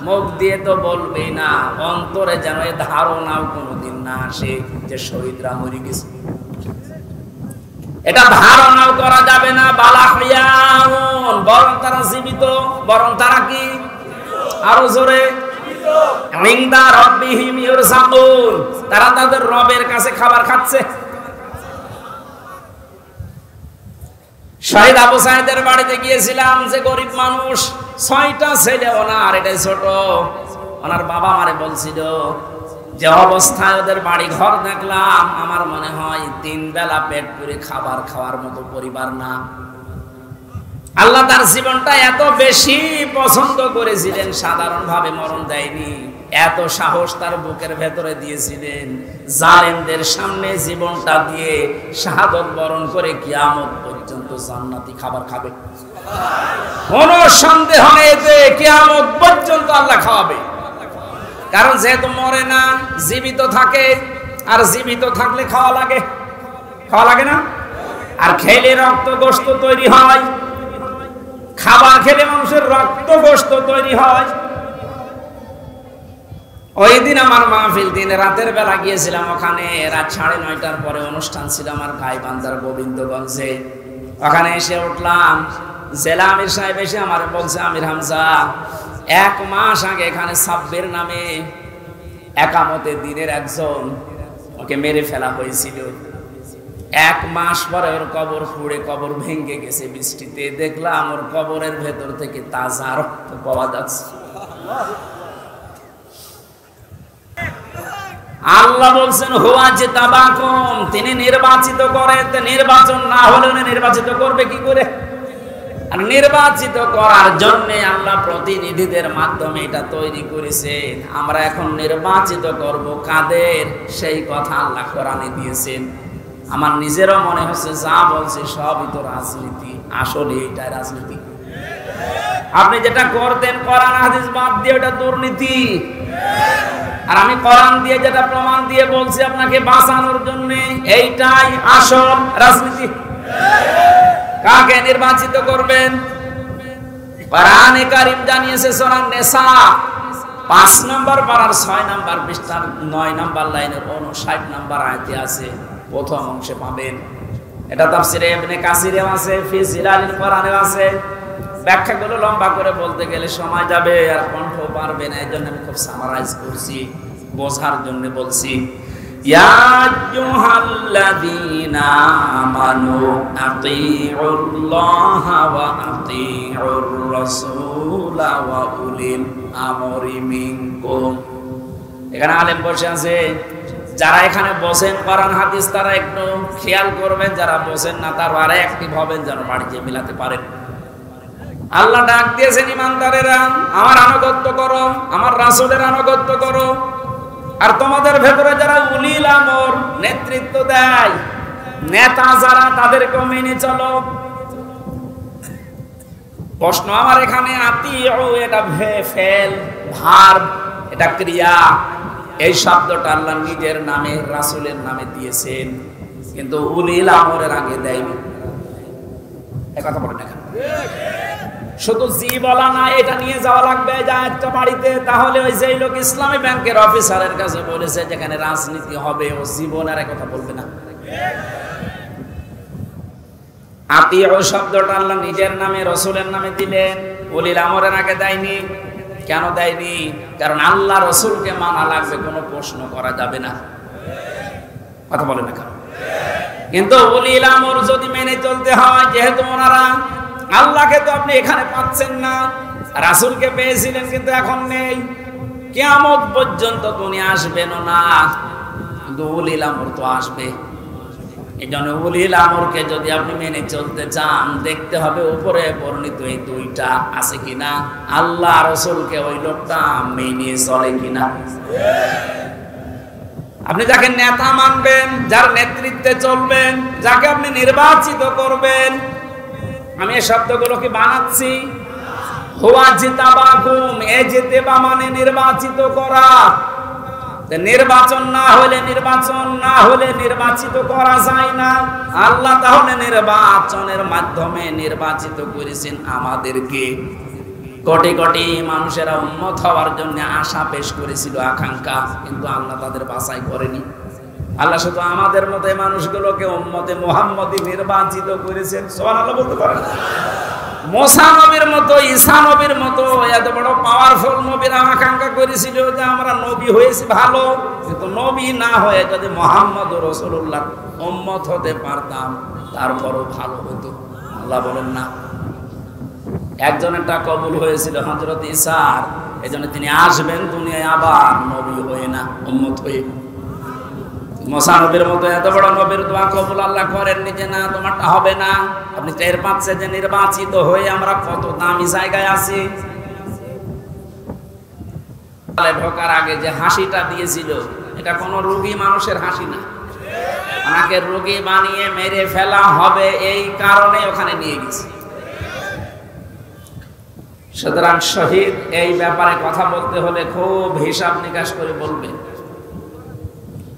মুখ দিয়ে তো বলবেই না, অন্তরে যেন এই ধারণাও কোনোদিন না আসে যে শহীদরা মরে গেছে। এটা ধারণাও করা যাবে না। বালাহিয়াউন, বরং তারা জীবিত, বরং তারা কি? আরো জোরে। ইনদা রাব্বিহিম ইরযাকুন, তারা তাদের রবের কাছে খাবার খাচ্ছে। শহীদ আবু সাঈদের বাড়িতে গিয়েছিলাম, যে গরিব মানুষ, 6টা ছেলে ওনার, এটাই ছোট। ওনার বাবা আমারে বলছিল যে অবস্থায় ওদের বাড়ি ঘর দেখলাম, আমার মনে হয় 3 বেলা পেট পুরে খাবার খাওয়ার মতো পরিবার না। আল্লাহ তার জীবনটা এত বেশি পছন্দ করেছিলেন, সাধারণভাবে মরণ দেয়নি, এত সাহস তার বুকের ভেতরে দিয়েছিলেন, জালেমদের সামনে জীবনটা দিয়ে শাহাদত বরণ করে কিয়ামত পর্যন্ত জান্নাতি খাবার খাবে। কোনো সন্দেহ নেই যে কিয়ামত পর্যন্ত আল্লাহ খাওয়াবে। কারণ যেহেতু মরে না, জীবিত থাকে, আর জীবিত থাকলে খাওয়া লাগে, খাওয়া লাগে না? আর খেলে রক্ত গোশত তৈরি হয়, খাবার খেলে মানুষের রক্ত গোশত তৈরি হয়। ওই দিন আমার মাহফিল, দিন রাতের বেলা গিয়েছিলাম ওখানে, রাত 9:30টার পরে অনুষ্ঠান ছিল আমার গাইবান্ধার গোবিন্দগঞ্জে। ওখানে এসে উঠলাম, জেলা আমির সাহেব এসে আমার বলছে, আমির হামজা, 1 মাস আগে এখানে সাব্বির নামে একামতে দিনের একজন, ওকে মেরে ফেলা হয়েছিল। 1 মাস পরে ওর কবর পুড়ে, কবর ভেঙে গেছে বৃষ্টিতে। দেখলাম ওর কবরের ভেতর থেকে তাজা রক্ত পাওয়া যাচ্ছে। আল্লাহ বলছেন, হুয়া জিতাবাকুম, তিনি নির্বাচিত করেন। নির্বাচন না হলে উনি নির্বাচিত করবে কি করে? আর নির্বাচিত করার জন্য আল্লাহ প্রতিনিধিদের মাধ্যমে এটা তৈরি করেছেন। আমরা এখন নির্বাচিত করব কাদের, সেই কথা আল্লাহ কোরআনে দিয়েছেন। আমার নিজেরও মনে হচ্ছে যা বলছে সবই তো রাজনীতি, আসলে এটা রাজনীতি। আপনি যেটা করতেন কোরআন হাদিস বাদ দিয়ে, ওটা দুর্নীতি। আর আমি কোরআন দিয়ে যেটা প্রমাণ দিয়ে বলছি আপনাকে বাঁচানোর জন্য, এইটাই আসল রাজনীতি। কাকে নির্বাচিত করবেন? কোরআনে কারীম জানিয়েছে সূরা নিসা 5 নম্বর পারার 6 নম্বর পৃষ্ঠার 9 নম্বর লাইনের 59 নম্বর আয়াতে আছে, প্রথম অংশে পাবেন। এটা তাফসীরে ইবনে কাসিরেও আছে, ফি জিলালিল কোরআনেও আছে। ব্যাখ্যাগুলো লম্বা করে বলতে গেলে সময় যাবে, আর কণ্ঠ পারবে না, এই জন্য আমি খুব সামারাইজ করছি, বোঝার জন্য বলছি। ইয়া আইয়ুহাল্লাযীনা আমানু আতিউল্লাহা ওয়া আতিউর রাসূলা ওয়া উলিল আমরি মিনকুম। এখানে আলেম বসে আছে, যারা এখানে বসেন কোরআন হাদিস তারা একটু খেয়াল করবেন, যারা বসেন না তারা আরে অ্যাক্টিভ হবেন যেন বাড়িতে মিলাতে পারেন। আল্লাহ ডাক দিয়েছেন ইমানদারেরা আমার আনুগত্য করো, আমার রাসূলের আনুগত্য করো। আর তোমাদের ভেতরে যারা উলিল আমর নেতৃত্ব দেয়, নেতা যারা, তাদেরকে মেনে চলো। প্রশ্ন আমার এখানে আতিউ, এটা ফেল ভার্ব, এটা ক্রিয়া। এই শব্দটা আল্লাহ নিজের নামে রাসূলের নামে দিয়েছেন, কিন্তু উলিল আমরের আগে দেয়নি। এই কথা বলেন না, শুধু জি বলা না, এটা নিয়ে যাওয়া লাগবে যা একটা বাড়িতে। তাহলে ওই যে লোক ইসলামী ব্যাংকের অফিসারের কাছে বলেছে যেখানে রাজনীতি হবে, ও জীবনের কথা বলবে না। আতিউ শব্দটা আল্লাহ নিজের নামে রাসূলের নামে দিলেন, উলিল আমরের আগে দেয়নি। কেন দেয়নি? কারণ আল্লাহ রাসূলকে মানা লাগবে, কোনো প্রশ্ন করা যাবে না। কথা বলেন না। কিন্তু উলিল আমর যদি মেনে চলতে হয়, যেহেতু ওনারা আল্লাহকে তো আপনি এখানে পাচ্ছেন না, রাসূলকে পেয়েছিলেন কিন্তু এখন নেই, কিয়ামত পর্যন্ত উনি আসবেন না, কিন্তু উলিল আমর তো আসবে। এই জন্য উলিল আমরকে যদি আপনি মেনে চলতে চান, দেখতে হবে উপরে বর্ণিত এই দুইটা আছে কিনা, আল্লাহ রাসূলকে ওই লোকটা মেনে চলে কিনা। আপনি যাকে নেতা মানবেন, যার নেতৃত্বে চলবেন, যাকে আপনি নির্বাচিত করবেন, আমি এই শব্দগুলোকে বানাচ্ছি, হুয়া জিতাবাকুম, এ জিতেবা মানে নির্বাচিত করা। নির্বাচন না হলে নির্বাচিত করা যায় না। আল্লাহ তাহলে নির্বাচনের মাধ্যমে নির্বাচিত করেছেন আমাদেরকে। কোটি কোটি মানুষেরা উম্মত হওয়ার জন্য আশা পেশ করেছিল, আকাঙ্ক্ষা, কিন্তু আল্লাহ তাদের বাছাই করেনি। আল্লাহ শুধু আমাদের মতো মানুষগুলোকে উম্মতে মুহাম্মদী নির্বাচিত করেছেন। সুবহানাল্লাহ বলতে পারেন। মুসা নবীর মতো, ঈসা নবীর মতো এত বড় পাওয়ারফুল নবীর আকাঙ্ক্ষা করেছিল যে আমরা নবী হয়েছি ভালো, কিন্তু নবী না হয়ে যদি মুহাম্মদ রাসূলুল্লাহ উম্মত হতে পারতাম তারপরও ভালো হতো। আল্লাহ বলেন না, একজনেরটা কবুল হয়েছিল হযরত ঈসার, এজন্য তিনি আসবেন দুনিয়ায় আবার নবী হয়ে না, উম্মত হয়ে। মুসা নবীর মতো এত বড় নবীর দোয়া কবুল আল্লাহ করেননি যে না তোমারটা হবে না। আপনি টের পাচ্ছেন যে নির্বাচিত হয়ে আমরা কত দামি জায়গায় আছি। ঢোকার আগে যে হাসিটা দিয়েছিল, এটা কোনো রোগী মানুষের হাসি না, ওনাকে রোগী বানিয়ে মেরে ফেলা হবে এই কারণে ওখানে নিয়ে গেছে। সুতরাং শহীদ এই ব্যাপারে কথা বলতে হলে খুব হিসাব নিকাশ করে বলবেন।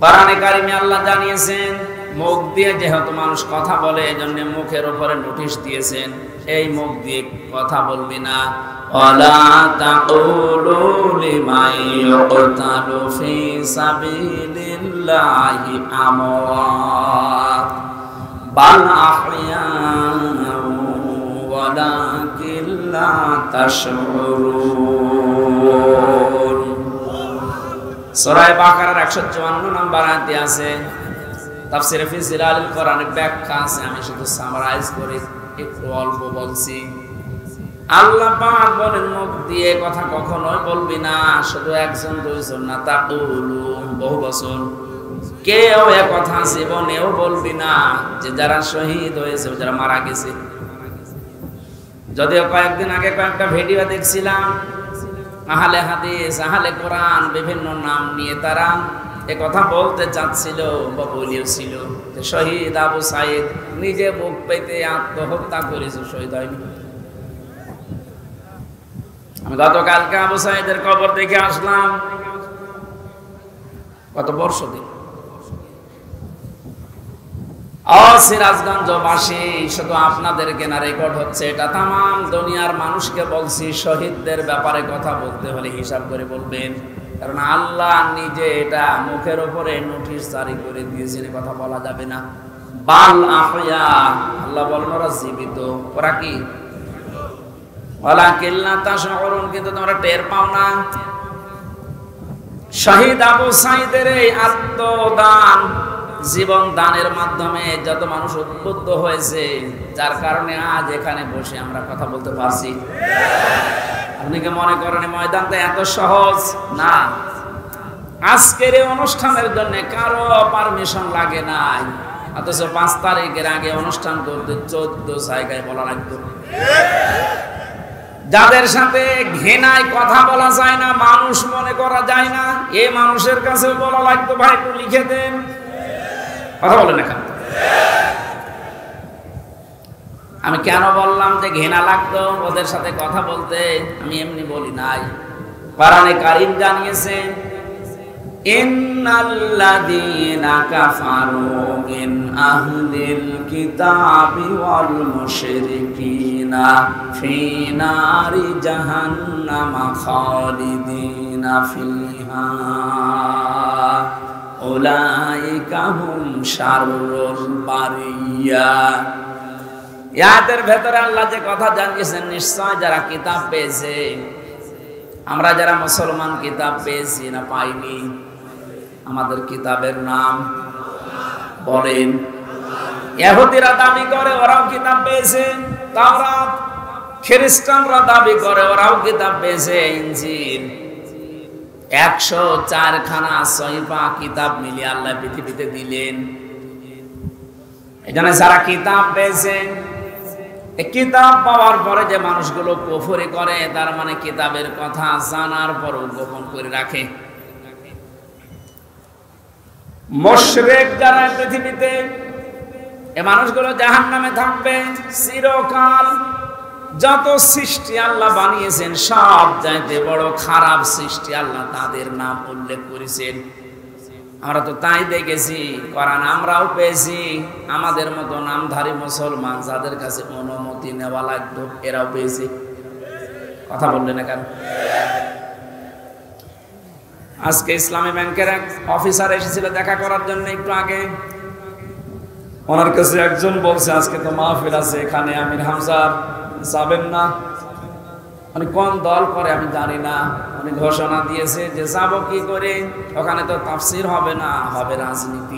কোরআনে কারিমে আল্লাহ জানিয়েছেন, মুখ দিয়ে যেহেতু মানুষ কথা বলে, এজন্য মুখের উপরে নোটিশ দিয়েছেন, এই মুখ দিয়ে কথা বলবি না। ওয়ালা তাকুলু লিমান ইউকতালু ফি সাবিলিল্লাহি আমওয়াত বাল আহইয়াউ ওয়ালাকিন লা তাশউরুন। সূরা বাকারার 154 নম্বর আয়াতে আছে, তাফসীরে ফি জিলালিল কোরআনের ব্যাখ্যা আছে, আমি শুধু সামারাইজ করে একটু অল্প বলছি। আল্লাহ পাক বলেন মুখ দিয়ে কথা কখনোই বলবি না, শুধু একজন দুইজন না, তাকুলু বহু বছর, কেউ এ কথা জীবনেও বলবি না যে যারা শহীদ হয়েছে, যারা মারা গেছে। যদিও কয়েকদিন আগে কয়েকটা ভিডিও দেখছিলাম, আহলে হাদিস, আহলে কোরআন বিভিন্ন নাম নিয়ে তারা এ কথা বলতে চাচ্ছিল বা বলিয়েছিল যে শহীদ আবু সাইদ নিজে বুক পেতে আত্মহত্যা করেছে, শহীদ হয়নি। আমি গতকালকে আবু সাইদের কবর দেখে আসলাম, কত বর্ষ দিন। সিরাজগঞ্জবাসী, শুধু আপনাদেরকে না রেকর্ড হচ্ছে, এটা তামাম দুনিয়ার মানুষকে বলছি, শহীদদের ব্যাপারে কথা বলতে হলে হিসাব করে বলবেন, কারণ আল্লাহ নিজে এটা মুখের উপরে নোটিশ জারি করে দিয়েছেন, কথা বলা যাবে না। বাল আহইয়া, আল্লাহ বলেন ওরা জীবিত, ওরা কি ওয়ালাকিন লা তাশউরুন, কিন্তু তোমরা টের পাও না। শহীদ আবু সাঈদের এই আত্মদান, জীবন দানের মাধ্যমে যত মানুষ উদ্বুদ্ধ হয়েছে, যার কারণে আজ এখানে বসে আমরা কথা বলতে পারছি। আপনি কি মনে করেন ময়দানটা এত সহজ? না। আজকের এই অনুষ্ঠানের জন্য কারো পারমিশন লাগে নাই, অথচ 5 তারিখের আগে অনুষ্ঠান করতে 14 জায়গায় বলা লাগতো। যাদের সাথে ঘৃণায় কথা বলা যায় না, মানুষ মনে করা যায় না, এই মানুষের কাছে বলা লাগতো ভাই একটু লিখে দেন। কথা বলেন না কেন? আমি কেন বললাম যে ঘৃণা লাগতো ওদের সাথে কথা বলতে? আমি এমনি বলি নাই। কোরআনে কারীম জানিয়েছে, ইন্নাল্লাযীনা কাফারু মিন আহলিল কিতাবি ওয়াল মুশরিকিনা ফী নারি জাহান্নামা খালিদিনা ফিহা উলাইকা হুম শাররুল বারিয়া। ইয়াদের ভেতরে আল্লাহ যে কথা জানিয়েছেন, নিশ্চয় যারা কিতাব পেয়েছে, আমরা যারা মুসলমান কিতাব পেয়েছি না পাইনি? আমাদের কিতাবের নাম বলেন। ইহুদিরা দাবি করে ওরাও কিতাব পেয়েছে তাওরাত, খ্রিস্টানরা দাবি করে ওরাও কিতাব পেয়েছে ইনজিল। 104 খানা সহিফা কিতাব মিলিয়ে আল্লাহ পৃথিবীতে দিলেন। এখানে যারা কিতাব পেয়েছে, এই কিতাব পাওয়ার পরে যে মানুষগুলো কুফরি করে, তার মানে কিতাবের কথা জানার পরও গোপন করে রাখে। মুশরিক যারা পৃথিবীতে, এই মানুষগুলো জাহান্নামে থাকবে চিরকাল। যত সৃষ্টি আল্লাহ বানিয়েছেন সব চাইতে বড় খারাপ সৃষ্টি আল্লাহ তাদের নাম উল্লেখ করেছেন। আমরা তো তাই দেখেছি, কোরআন আমরাও পেয়েছি। আমাদের মতো নামধারী মুসলমান যাদের কাছে অনুমতি নেওয়া লাগতো, এরাও পেয়েছে। কথা বললেন না কেন? আজকে ইসলামী ব্যাংকের এক অফিসার এসেছিল দেখা করার জন্য একটু আগে। ওনার কাছে একজন বলছে আজকে তো মাহফিল আছে এখানে, আমির হামজা যাবেন না? মানে কোন দল করে আমি জানি না, উনি ঘোষণা দিয়েছে যে যাবো কি করে, ওখানে তো তাফসীর হবে না, হবে রাজনীতি।